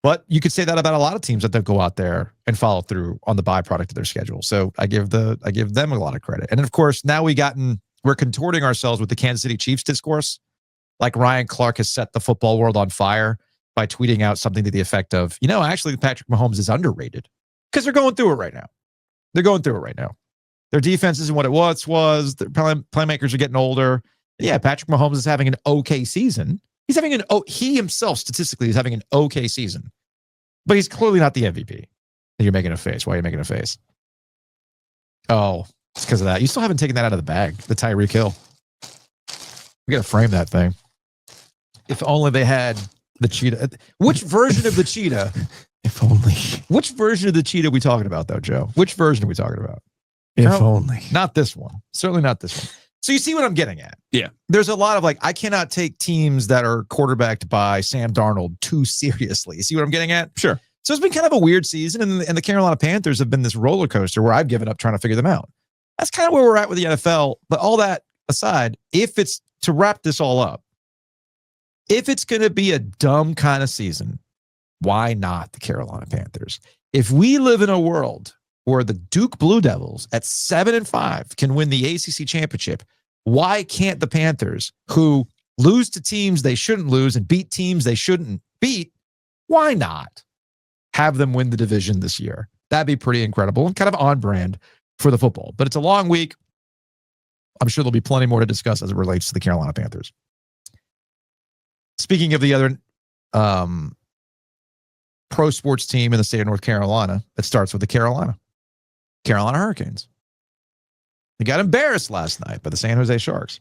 But you could say that about a lot of teams that don't go out there and follow through on the byproduct of their schedule. So I give them a lot of credit. And of course, now we're contorting ourselves with the Kansas City Chiefs discourse. Like Ryan Clark has set the football world on fire by tweeting out something to the effect of, actually Patrick Mahomes is underrated because they're going through it right now. Their defense isn't what it was. Their playmakers are getting older. Yeah, Patrick Mahomes is having an okay season. He himself statistically is having an okay season. But he's clearly not the MVP. You're making a face. Why are you making a face? Oh, it's because of that. You still haven't taken that out of the bag, the Tyreek Hill. We got to frame that thing. If only they had the cheetah. Which version of the cheetah? If only. Which version of the cheetah are we talking about, though, Joe? Which version are we talking about? If only. Not this one. Certainly not this one. So you see what I'm getting at? Yeah. There's a lot of I cannot take teams that are quarterbacked by Sam Darnold too seriously. You see what I'm getting at? Sure. So it's been kind of a weird season, and the Carolina Panthers have been this roller coaster where I've given up trying to figure them out. That's kind of where we're at with the NFL. But all that aside, if it's to wrap this all up, if it's going to be a dumb kind of season, why not the Carolina Panthers? If we live in a world where the Duke Blue Devils at 7-5 can win the ACC championship, why can't the Panthers, who lose to teams they shouldn't lose and beat teams they shouldn't beat, why not have them win the division this year? That'd be pretty incredible and kind of on brand for the football. But it's a long week. I'm sure there'll be plenty more to discuss as it relates to the Carolina Panthers. Speaking of the other pro sports team in the state of North Carolina, it starts with the Carolina Hurricanes. They got embarrassed last night by the San Jose Sharks.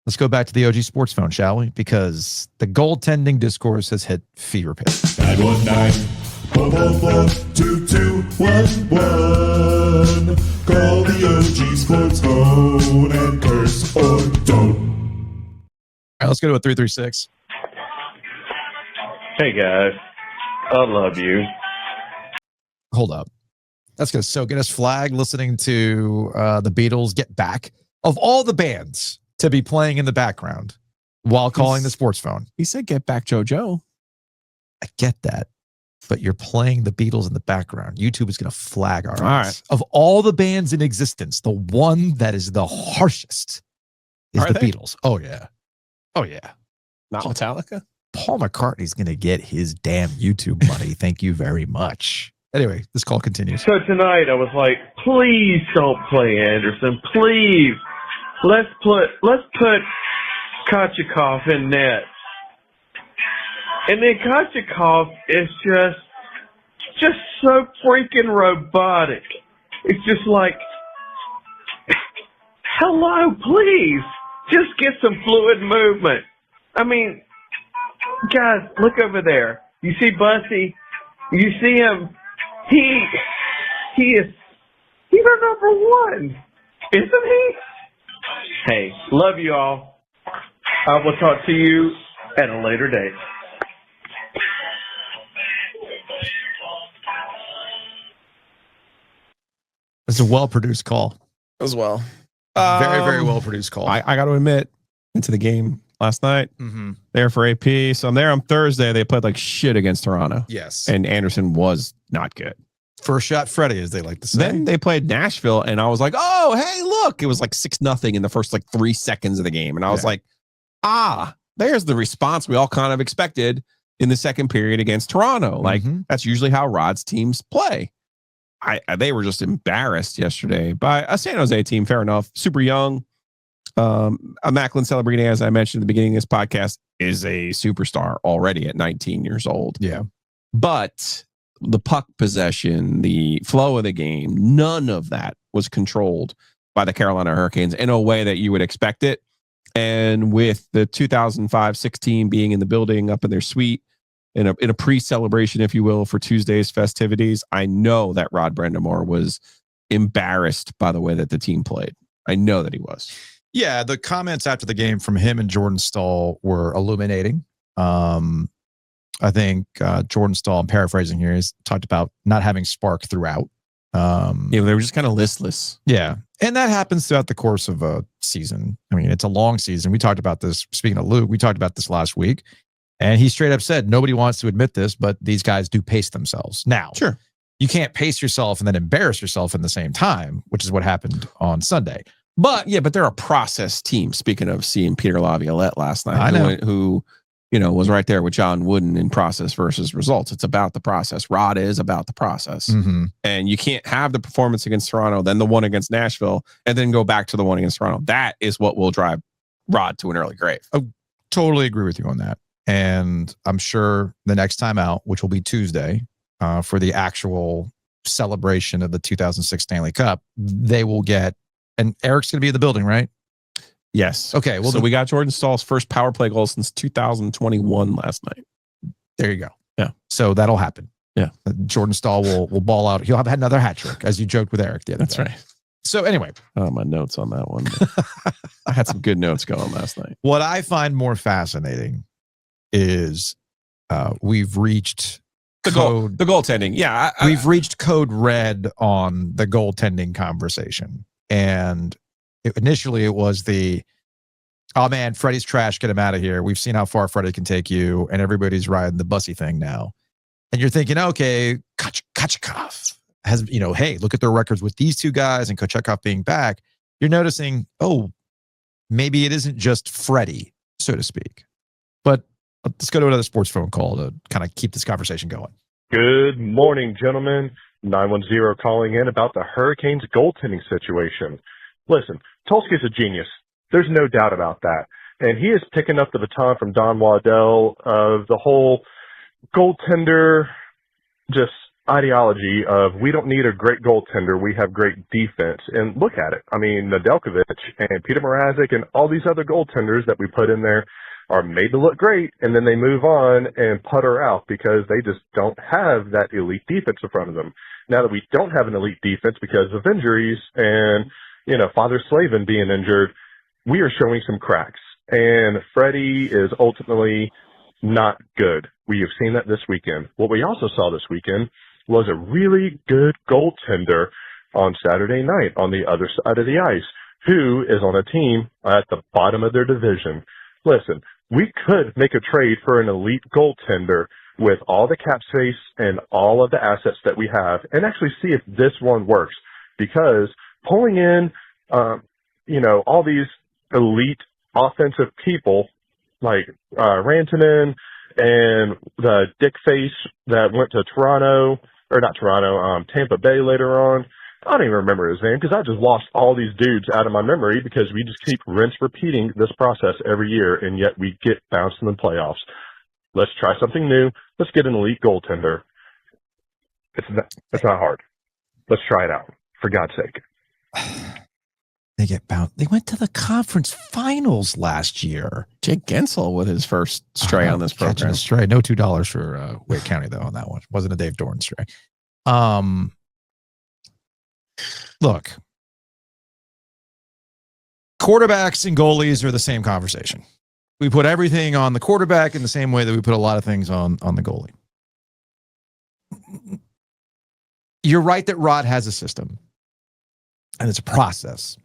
Let's go back to the OG Sports phone, shall we? Because the goaltending discourse has hit fever pitch. 919-444-2211. Call the OG Sports phone and curse or don't. All right, let's go to a 336. Hey, guys. I love you. Hold up. That's going to so get us flagged listening to the Beatles Get Back. Of all the bands to be playing in the background while calling the sports phone. He said, "Get back, JoJo." I get that, but you're playing the Beatles in the background. YouTube is going to flag our All ass. right. Of all the bands in existence, the one that is the harshest is Are the they? Beatles. Oh, yeah. Oh, yeah. Not Metallica? Paul McCartney's going to get his damn YouTube money. Thank you very much. Anyway, this call continues. So tonight I was like, please don't play Anderson. Please. Let's put Kochikov in net. And then Kochikov is just so freaking robotic. It's just like, hello, please. Just get some fluid movement. I mean, guys, look over there. You see Bussy? You see him? He's our number one, isn't he? Hey, love you all. I will talk to you at a later date. It's a well-produced call. As well. Very, very well-produced call. I got to admit, into the game last night, there for AP. So I'm there on Thursday. They played like shit against Toronto. Yes. And Anderson was not good. First shot Freddie, as they like to say. Then they played Nashville, and I was like, oh, hey, look. It was like 6-0 in the first 3 seconds of the game. And I was like, there's the response we all kind of expected in the second period against Toronto. Like, that's usually how Rod's teams play. They were just embarrassed yesterday by a San Jose team, fair enough. Super young. Macklin Celebrini, as I mentioned at the beginning of this podcast, is a superstar already at 19 years old. Yeah. But the puck possession, the flow of the game, none of that was controlled by the Carolina Hurricanes in a way that you would expect it. And with the 2005-6 team being in the building up in their suite, in a pre-celebration, if you will, for Tuesday's festivities, I know that Rod Brind'Amour was embarrassed by the way that the team played. I know that he was. Yeah, the comments after the game from him and Jordan Stahl were illuminating. I think Jordan Stahl, I'm paraphrasing here, has talked about not having spark throughout. Yeah, they were just kind of listless. Yeah, and that happens throughout the course of a season. I mean, it's a long season. We talked about this. Speaking of Luke, we talked about this last week. And he straight up said, nobody wants to admit this, but these guys do pace themselves. Now, sure, you can't pace yourself and then embarrass yourself in the same time, which is what happened on Sunday. But yeah, but they're a process team. Speaking of seeing Peter Laviolette last night, I know. who was right there with John Wooden in process versus results. It's about the process. Rod is about the process. And you can't have the performance against Toronto, then the one against Nashville, and then go back to the one against Toronto. That is what will drive Rod to an early grave. I totally agree with you on that. And I'm sure the next time out, which will be Tuesday, for the actual celebration of the 2006 Stanley Cup, they will get, and Eric's going to be in the building, right? Yes. Okay. Well, so we got Jordan Stahl's first power play goal since 2021 last night. There you go. Yeah. So that'll happen. Yeah. Jordan Stahl will ball out. He'll have another hat trick, as you joked with Eric the other That's day. right. So anyway, my notes on that one. I had some good notes going last night. What I find more fascinating is we've reached the goaltending. Yeah. We've reached code red on the goaltending conversation. And initially it was oh man, Freddie's trash, get him out of here. We've seen how far Freddie can take you, and everybody's riding the bussy thing now. And you're thinking, okay, Kochetkov has, hey, look at their records with these two guys and Kochetkov being back. You're noticing, maybe it isn't just Freddie, so to speak. But let's go to another sports phone call to kind of keep this conversation going. Good morning, gentlemen. 910 calling in about the Hurricanes goaltending situation. Listen, Tulski's a genius. There's no doubt about that. And he is picking up the baton from Don Waddell of the whole goaltender just ideology of we don't need a great goaltender, we have great defense. And look at it. I mean, Nedeljkovic and Peter Mrazek and all these other goaltenders that we put in there are made to look great, and then they move on and putter out because they just don't have that elite defense in front of them. Now that we don't have an elite defense because of injuries and, Father Slavin being injured, we are showing some cracks. And Freddie is ultimately not good. We have seen that this weekend. What we also saw this weekend was a really good goaltender on Saturday night on the other side of the ice, who is on a team at the bottom of their division. Listen, we could make a trade for an elite goaltender with all the cap space and all of the assets that we have and actually see if this one works. Because pulling in, all these elite offensive people like Rantanen and the dick face that went to Tampa Bay later on. I don't even remember his name because I just lost all these dudes out of my memory because we just keep repeating this process every year, and yet we get bounced in the playoffs. Let's try something new. Let's get an elite goaltender. It's not hard. Let's try it out, for God's sake. They get bounced. They went to the conference finals last year. Jake Gensel with his first stray on this program. Catching a stray. No $2 for Wake County, though, on that one. Wasn't a Dave Doran stray. Look, quarterbacks and goalies are the same conversation. We put everything on the quarterback in the same way that we put a lot of things on the goalie. You're right that Rod has a system, and it's a process.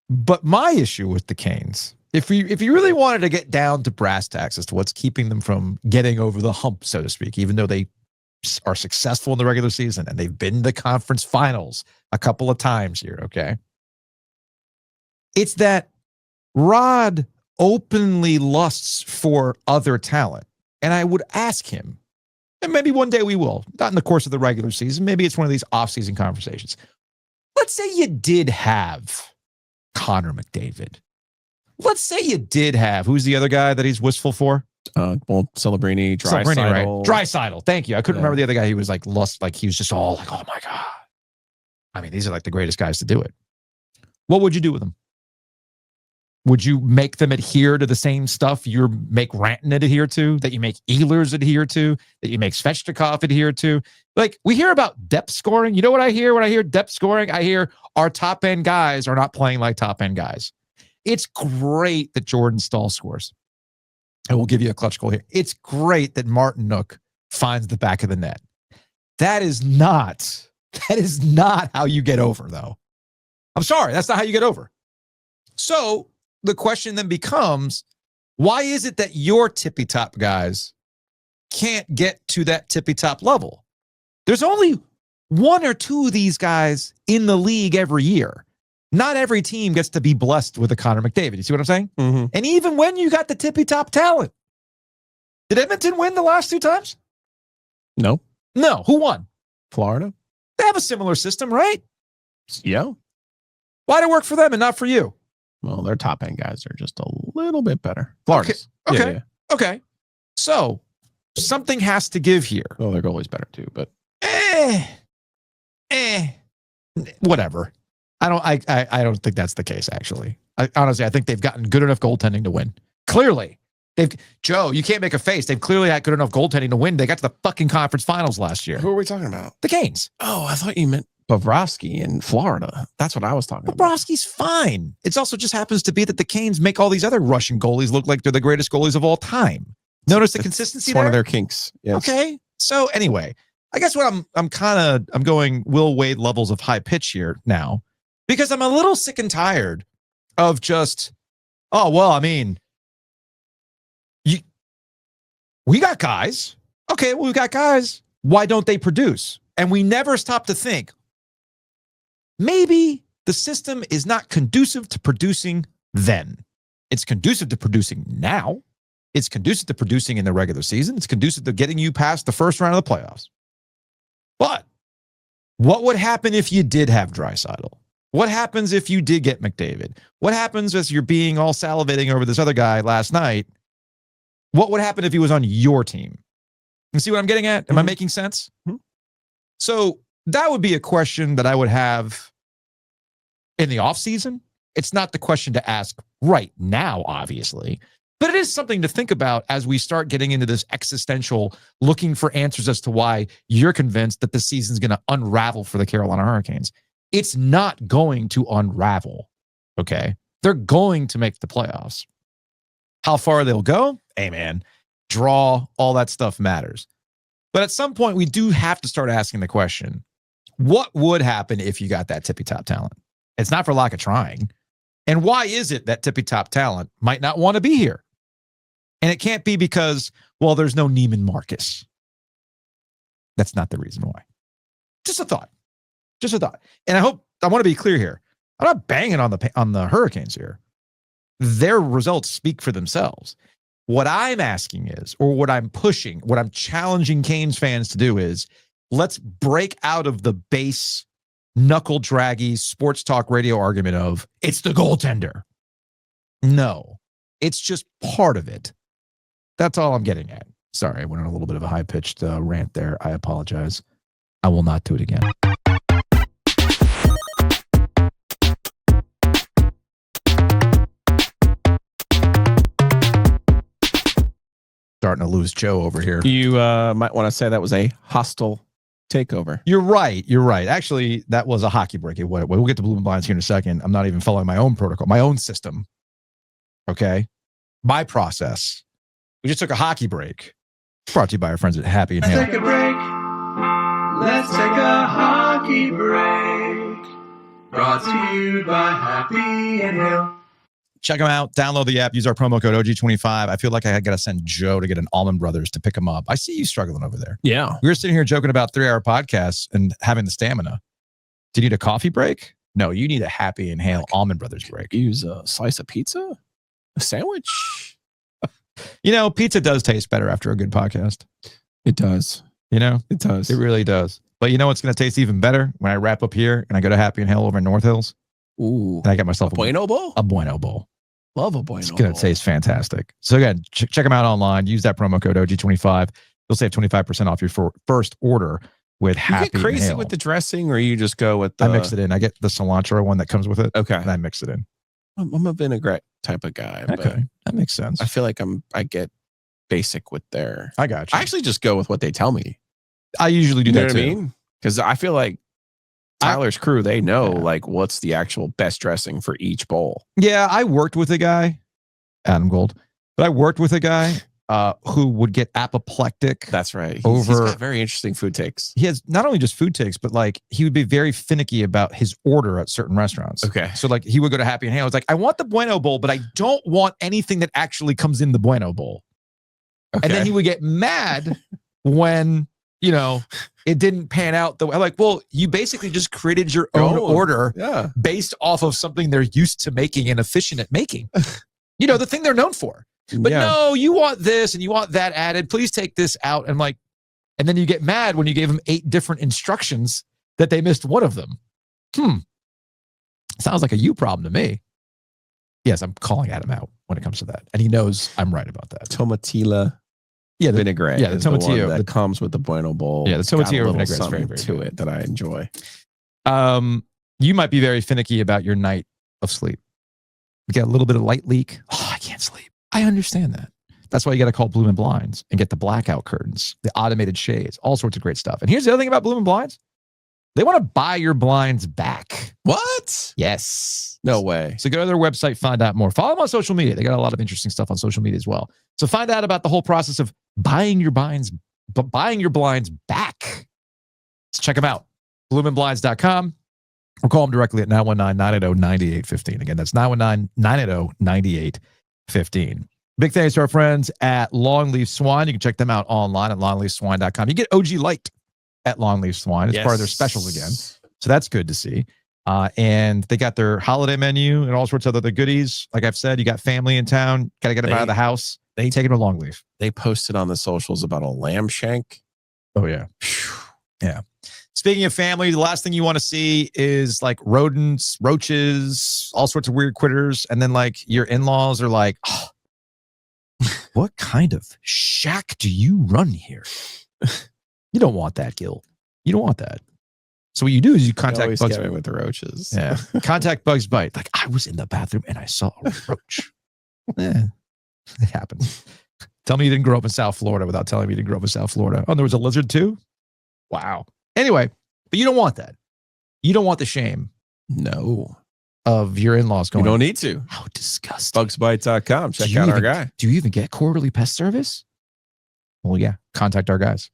But my issue with the Canes, if you really wanted to get down to brass tacks as to what's keeping them from getting over the hump, so to speak, even though they are successful in the regular season and they've been to conference finals a couple of times here, okay? It's that Rod openly lusts for other talent. And I would ask him, and maybe one day we will, not in the course of the regular season, maybe it's one of these off-season conversations. Let's say you did have Connor McDavid. Let's say you did have, who's the other guy that he's wistful for? Celebrini, Draisaitl. Right? Draisaitl. Thank you. I couldn't remember the other guy. He was like lust, like he was just all like, oh my God. I mean, these are like the greatest guys to do it. What would you do with them? Would you make them adhere to the same stuff you make Rantanen adhere to, that you make Ehlers adhere to, that you make Svechnikov adhere to? Like, we hear about depth scoring. You know what I hear when I hear depth scoring? I hear our top end guys are not playing like top end guys. It's great that Jordan Stahl scores. And we'll give you a clutch goal here. It's great that Martin Nook finds the back of the net. That is not how you get over, though. I'm sorry, that's not how you get over. So the question then becomes, why is it that your tippy top guys can't get to that tippy top level? There's only one or two of these guys in the league every year. Not every team gets to be blessed with a Connor McDavid. You see what I'm saying? Mm-hmm. And even when you got the tippy top talent, did Edmonton win the last two times? No. No. Who won? Florida. They have a similar system, right? Yeah. Why'd it work for them and not for you? Well, their top end guys are just a little bit better. Florida. Okay. Yeah. Okay. So something has to give here. Well, their goalie's better too, but whatever. I don't think that's the case, actually. Honestly, I think they've gotten good enough goaltending to win. Clearly. Joe, you can't make a face. They've clearly had good enough goaltending to win. They got to the fucking conference finals last year. Who are we talking about? The Canes. Oh, I thought you meant Bobrovsky in Florida. That's what I was talking about. Bobrovsky's fine. It also just happens to be that the Canes make all these other Russian goalies look like they're the greatest goalies of all time. Notice the consistency It's one there? of their kinks. Yes. Okay. So anyway, I guess what I'm going Will Wade levels of high pitch here now, because I'm a little sick and tired of just, we got guys. Okay, well, we got guys. Why don't they produce? And we never stop to think, maybe the system is not conducive to producing then. It's conducive to producing now. It's conducive to producing in the regular season. It's conducive to getting you past the first round of the playoffs. But what would happen if you did have Draisaitl? What happens if you did get McDavid? What happens as you're being all salivating over this other guy last night? What would happen if he was on your team? You see what I'm getting at? Am I making sense? So that would be a question that I would have in the offseason. It's not the question to ask right now, obviously, but it is something to think about as we start getting into this existential looking for answers as to why you're convinced that the season's going to unravel for the Carolina Hurricanes. It's not going to unravel, okay? They're going to make the playoffs. How far they'll go? Hey, man, draw, all that stuff matters. But at some point, we do have to start asking the question, what would happen if you got that tippy-top talent? It's not for lack of trying. And why is it that tippy-top talent might not want to be here? And it can't be because, well, there's no Neiman Marcus. That's not the reason why. Just a thought. Just a thought. And I want to be clear here. I'm not banging on the Hurricanes here. Their results speak for themselves. What I'm asking is, or what I'm pushing, what I'm challenging Canes fans to do is, let's break out of the base knuckle draggy sports talk radio argument of it's the goaltender. No, it's just part of it. That's all I'm getting at. Sorry, I went on a little bit of a high-pitched rant there. I apologize. I will not do it again. Starting to lose Joe over here. You might want to say that was a hostile takeover. You're right. You're right. Actually, that was a hockey break. We'll get to Blue and Blinds here in a second. I'm not even following my own protocol, my own system. Okay. My process. We just took a hockey break. Brought to you by our friends at Happy and Hale. Let's take a break. Let's take a hockey break. Brought to you by Happy and Hale. Check them out. Download the app. Use our promo code OG25. I feel like I got to send Joe to get an Almond Brothers to pick him up. I see you struggling over there. Yeah. We were sitting here joking about 3-hour podcasts and having the stamina. Do you need a coffee break? No, you need a Happy and Hale Almond Brothers break. Use a slice of pizza? A sandwich? You know, pizza does taste better after a good podcast. It does. You know? It does. It really does. But you know what's going to taste even better? When I wrap up here and I go to Happy and Hale over in North Hills. Ooh. And I got myself a Bueno Bowl? A Bueno Bowl. Love a Bueno It's going Bowl. to taste fantastic. So again, check them out online. Use that promo code OG25. You'll save 25% off your first order with Happy You get crazy and Hale. with the dressing, or you just go with the... I mix it in. I get the cilantro one that comes with it. Okay. And I mix it in. I'm a vinaigrette type of guy. Okay. That makes sense. I feel like I get basic with their... I got you. I actually just go with what they tell me. I usually do You know that what I too. mean? Because I feel like Tyler's crew, they know like what's the actual best dressing for each bowl. Yeah, I worked with a guy, Adam Gold, but I worked with a guy who would get apoplectic. That's right. He's Over got very interesting food takes. he has not only just food takes, but like he would be very finicky about his order at certain restaurants. Okay. So like he would go to Happy and Hale. It's like, I want the Bueno Bowl, but I don't want anything that actually comes in the Bueno Bowl. Okay. And then he would get mad when, you know, it didn't pan out the way. Like, well, you basically just created your own order based off of something they're used to making and efficient at making. You know, the thing they're known for. But no, you want this and you want that added. Please take this out. And like, and then you get mad when you gave them 8 different instructions that they missed one of them. Sounds like a you problem to me. Yes, I'm calling Adam out when it comes to that. And he knows I'm right about that. Tomatilla vinaigrette. Yeah, the is the one tomatillo. that comes with the Bueno Bowl. Yeah, the It's got a tomatillo little vinaigrette is something very, very to good. it that I enjoy. You might be very finicky about your night of sleep. You get a little bit of light leak. Oh, I can't sleep. I understand that. That's why you got to call Bloom and Blinds and get the blackout curtains, the automated shades, all sorts of great stuff. And here's the other thing about Bloom and Blinds. They want to buy your blinds back. What? Yes. No way. So go to their website, find out more. Follow them on social media. They got a lot of interesting stuff on social media as well. So find out about the whole process of buying your blinds back. Let's check them out. bloomandblinds.com or call them directly at 919-980-9815. Again, that's 919-980-9815. Big thanks to our friends at Longleaf Swine. You can check them out online at longleafswine.com. You get OG Light at Longleaf Swine. It's part of their specials again. So that's good to see. And they got their holiday menu and all sorts of other goodies. Like I've said, you got family in town, got to get them out of the house. They take them to Longleaf. They posted on the socials about a lamb shank. Oh, yeah. Yeah. Speaking of family, the last thing you want to see is like rodents, roaches, all sorts of weird critters. And then like your in-laws are like, oh, what kind of shack do you run here? You don't want that, Gil. You don't want that. So what you do is you contact Bugs Bite with the roaches. Yeah. Contact Bugs Bite. Like, I was in the bathroom and I saw a roach. It happens. Tell me you didn't grow up in South Florida without telling me you didn't grow up in South Florida. Oh, there was a lizard too? Wow. Anyway, but you don't want that. You don't want the shame. No. Of your in-laws going. You don't need to. How disgusting. Bugsbite.com. Check out our guy. Do you even get quarterly pest service? Well, yeah. Contact our guys.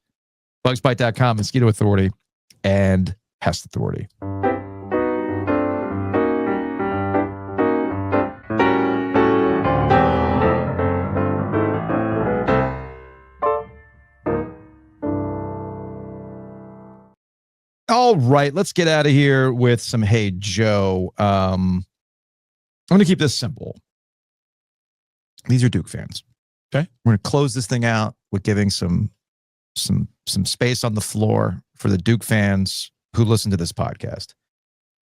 Bugsbite.com, Mosquito Authority, and Pest Authority. All right, let's get out of here with some Hey Joe. I'm going to keep this simple. These are Duke fans. Okay, we're going to close this thing out with giving some space on the floor for the Duke fans who listen to this podcast.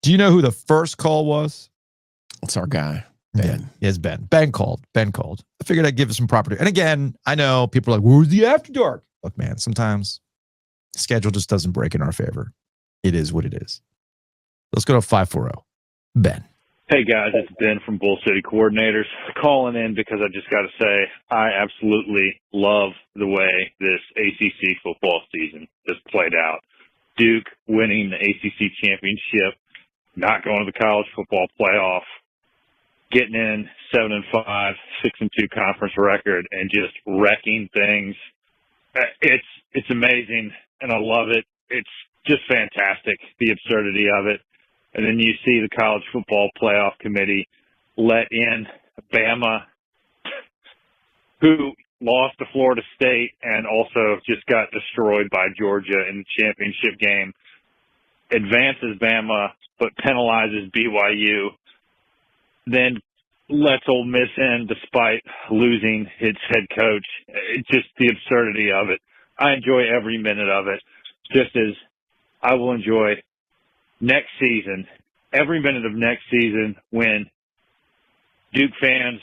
Do you know who the first call was? It's our guy, Ben. Yes, Ben. Ben called. I figured I'd give it some property. And again, I know people are like, where's the after dark? Look, man, sometimes the schedule just doesn't break in our favor. It is what it is. Let's go to 540. Ben. Hey, guys. It's Ben from Bull City Coordinators. Calling in because I just got to say I absolutely love the way this ACC football season has played out. Duke winning the ACC championship, not going to the college football playoff, getting in 7-5, 6-2 conference record, and just wrecking things. It's amazing, and I love it. It's just fantastic, the absurdity of it. And then you see the college football playoff committee let in Bama, who lost to Florida State and also just got destroyed by Georgia in the championship game, advances Bama but penalizes BYU, then lets Ole Miss in despite losing its head coach. It's just the absurdity of it. I enjoy every minute of it, just as I will enjoy next season, every minute of next season, when Duke fans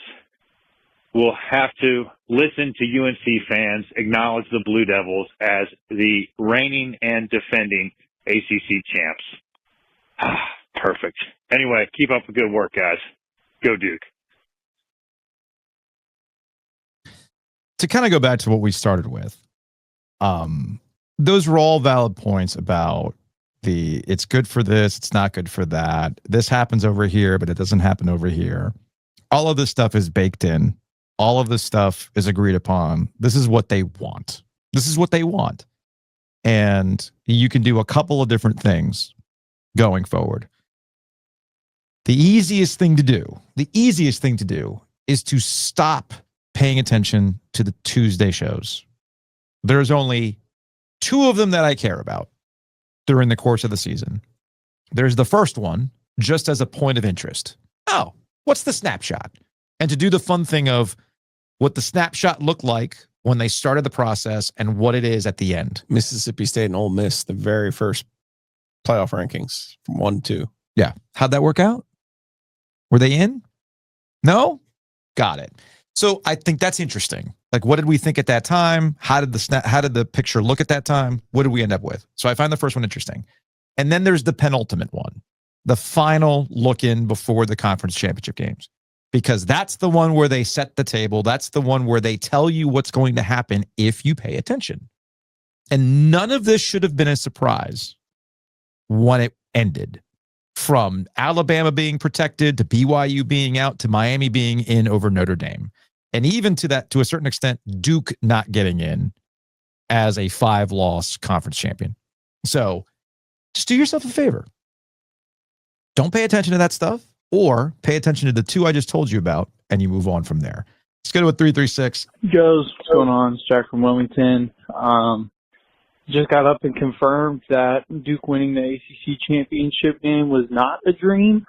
will have to listen to UNC fans acknowledge the Blue Devils as the reigning and defending ACC champs. Perfect. Anyway, keep up the good work, guys. Go Duke. To kind of go back to what we started with, those were all valid points about it's good for this, it's not good for that. This happens over here, but it doesn't happen over here. All of this stuff is baked in. All of this stuff is agreed upon. This is what they want. And you can do a couple of different things going forward. The easiest thing to do is to stop paying attention to the Tuesday shows. There's only 2 of them that I care about during the course of the season. There's the first one, just as a point of interest. Oh, what's the snapshot? And to do the fun thing of what the snapshot looked like when they started the process and what it is at the end. Mississippi State and Ole Miss, the very first playoff rankings from 1-2. Yeah. How'd that work out? Were they in? No? Got it. So I think that's interesting. Like, what did we think at that time? How did the picture look at that time? What did we end up with? So I find the first one interesting. And then there's the penultimate one, the final look in before the conference championship games, because that's the one where they set the table. That's the one where they tell you what's going to happen if you pay attention. And none of this should have been a surprise when it ended. From Alabama being protected to BYU being out to Miami being in over Notre Dame. And even to a certain extent, Duke not getting in as a 5-loss conference champion. So just do yourself a favor. Don't pay attention to that stuff, or pay attention to the 2 I just told you about, and you move on from there. Let's go to a 336. Joe's, what's going on? It's Jack from Wilmington. Just got up and confirmed that Duke winning the ACC championship game was not a dream.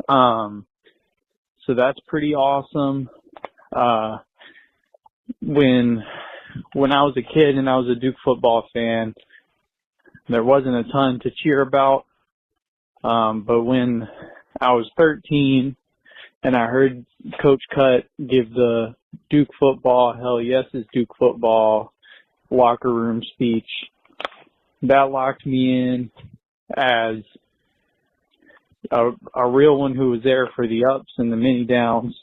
So that's pretty awesome. When I was a kid and I was a Duke football fan, there wasn't a ton to cheer about. But when I was 13 and I heard Coach Cut give the Duke football, hell yes is Duke football locker room speech, that locked me in as a real one who was there for the ups and the many downs.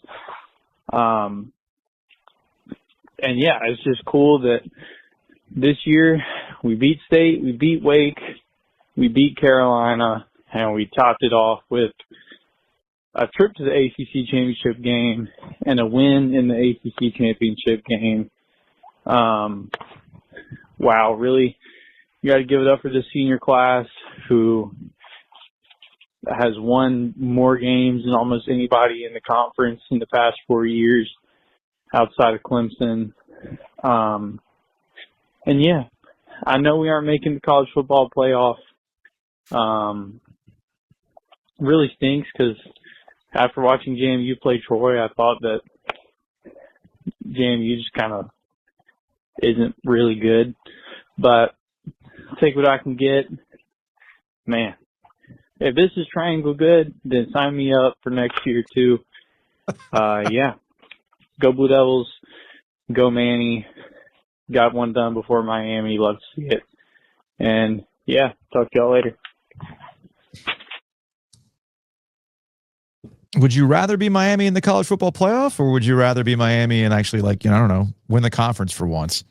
And yeah, it's just cool that this year we beat State, we beat Wake, we beat Carolina, and we topped it off with a trip to the ACC championship game and a win in the ACC championship game. Wow, really, you got to give it up for the senior class who has won more games than almost anybody in the conference in the past 4 years outside of Clemson. And yeah, I know we aren't making the college football playoff. Really stinks because after watching JMU play Troy, I thought that JMU just kind of isn't really good. But take what I can get. Man, if this is triangle good, then sign me up for next year too. Yeah. Go Blue Devils. Go Manny. Got one done before Miami. Love to see it. And yeah, talk to y'all later. Would you rather be Miami in the college football playoff, or would you rather be Miami and actually, like, I don't know, win the conference for once?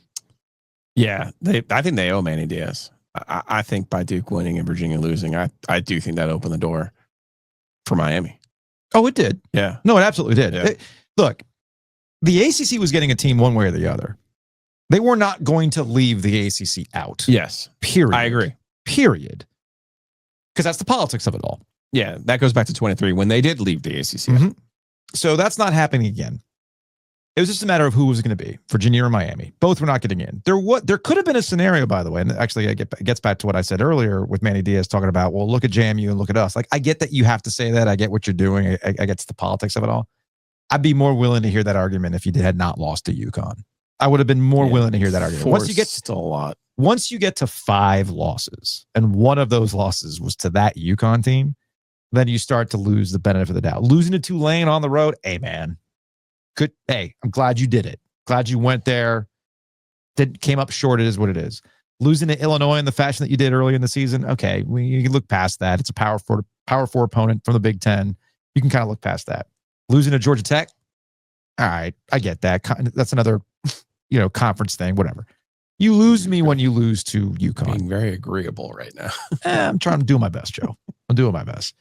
Yeah, I think they owe Manny Diaz. I think by Duke winning and Virginia losing, I do think that opened the door for Miami. Oh, it did. Yeah. No, it absolutely did. Yeah. Look, the ACC was getting a team one way or the other. They were not going to leave the ACC out. Yes. Period. I agree. Period. Because that's the politics of it all. Yeah, that goes back to 23 when they did leave the ACC. Mm-hmm. So that's not happening again. It was just a matter of who was going to be, Virginia or Miami. Both were not getting in. There could have been a scenario, by the way, and actually it gets back to what I said earlier with Manny Diaz talking about, well, look at JMU and look at us. Like, I get that you have to say that. I get what you're doing. I get the politics of it all. I'd be more willing to hear that argument if you had not lost to UConn. I would have been more willing to hear that argument. Once you get to 5 losses, and one of those losses was to that UConn team, then you start to lose the benefit of the doubt. Losing to Tulane on the road, hey, man. Good. Hey, I'm glad you did it. Glad you went there. Came up short. It is what it is. Losing to Illinois in the fashion that you did early in the season, okay, you can look past that. It's a power four opponent from the Big Ten. You can kind of look past that. Losing to Georgia Tech, all right, I get that. That's another, conference thing. Whatever. You lose me when you lose to UConn. Being very agreeable right now. I'm trying to do my best, Joe. I'm doing my best.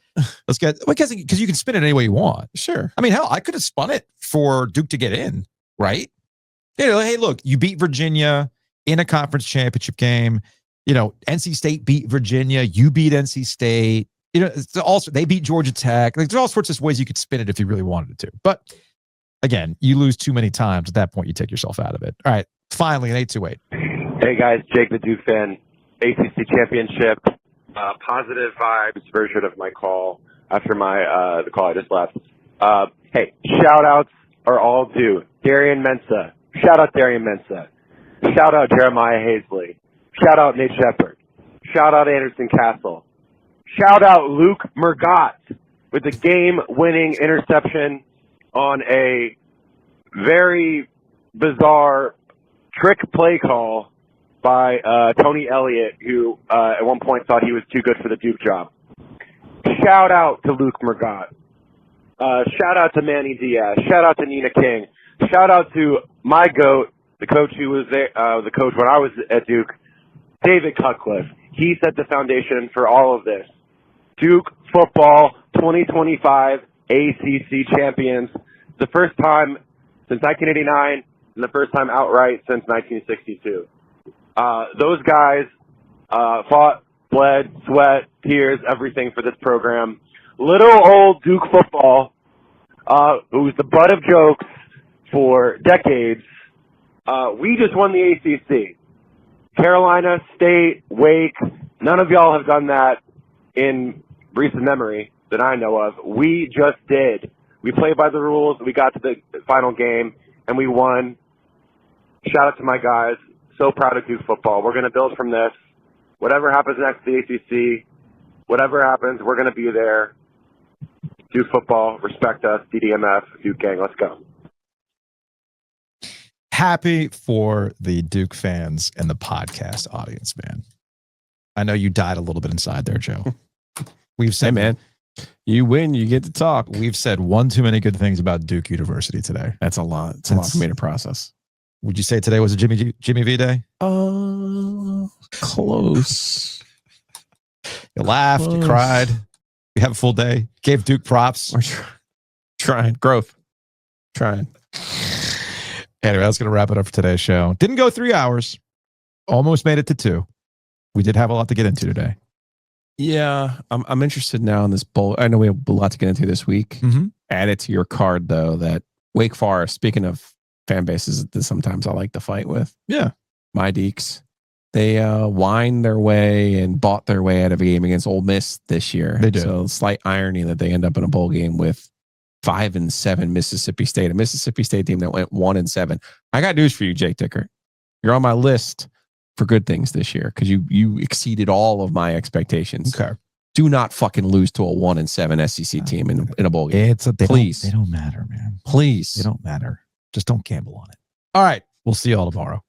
Let's get, because you can spin it any way you want. Sure. I mean, hell, I could have spun it for Duke to get in, right? Hey, look, you beat Virginia in a conference championship game. NC State beat Virginia. You beat NC State. It's also, they beat Georgia Tech. Like, there's all sorts of ways you could spin it if you really wanted it to. But again, you lose too many times. At that point, you take yourself out of it. All right. Finally, an 828. Hey guys, Jake the Duke fan. ACC championship. Positive vibes version of my call after the call I just left. Hey, shout outs are all due. Darian Mensah. Shout out Darian Mensah. Shout out Jeremiah Hazley. Shout out Nate Shepard. Shout out Anderson Castle. Shout out Luke Mergott with the game-winning interception on a very bizarre trick play call by Tony Elliott, who at one point thought he was too good for the Duke job. Shout out to Luke Mergott. Shout out to Manny Diaz. Shout out to Nina King. Shout out to my GOAT, the coach who was there, the coach when I was at Duke, David Cutcliffe. He set the foundation for all of this. Duke football 2025 ACC champions. The first time since 1989 and the first time outright since 1962. Those guys fought, bled, sweat, tears, everything for this program. Little old Duke football, who was the butt of jokes for decades. We just won the ACC. Carolina, State, Wake, none of y'all have done that in recent memory that I know of. We just did. We played by the rules. We got to the final game, and we won. Shout out to my guys. So proud of Duke football. We're going to build from this. Whatever happens next to the ACC, whatever happens, we're going to be there. Duke football, respect us, DDMF, Duke gang, let's go. Happy for the Duke fans and the podcast audience, man. I know you died a little bit inside there, Joe. We've said, hey, man, you win, you get to talk. We've said one too many good things about Duke University today. That's a lot. It's a lot for me to process. Would you say today was a Jimmy V day? Close. You laughed, you cried. You have a full day. Gave Duke props. We're trying. Growth. Trying. Anyway, that's going to wrap it up for today's show. Didn't go 3 hours. Almost made it to 2. We did have a lot to get into today. Yeah, I'm interested now in this bowl. I know we have a lot to get into this week. Mm-hmm. Add it to your card, though, that Wake Forest, speaking of fan bases that sometimes I like to fight with. Yeah. My Deeks. They whined their way and bought their way out of a game against Ole Miss this year. They did. So slight irony that they end up in a bowl game with 5-7 Mississippi State, a Mississippi State team that went 1-7. I got news for you, Jake Dicker. You're on my list for good things this year because you exceeded all of my expectations. Okay. Do not fucking lose to a 1-7 SEC team in a bowl game. Please. They don't matter, man. Please. They don't matter. Just don't gamble on it. All right. We'll see you all tomorrow.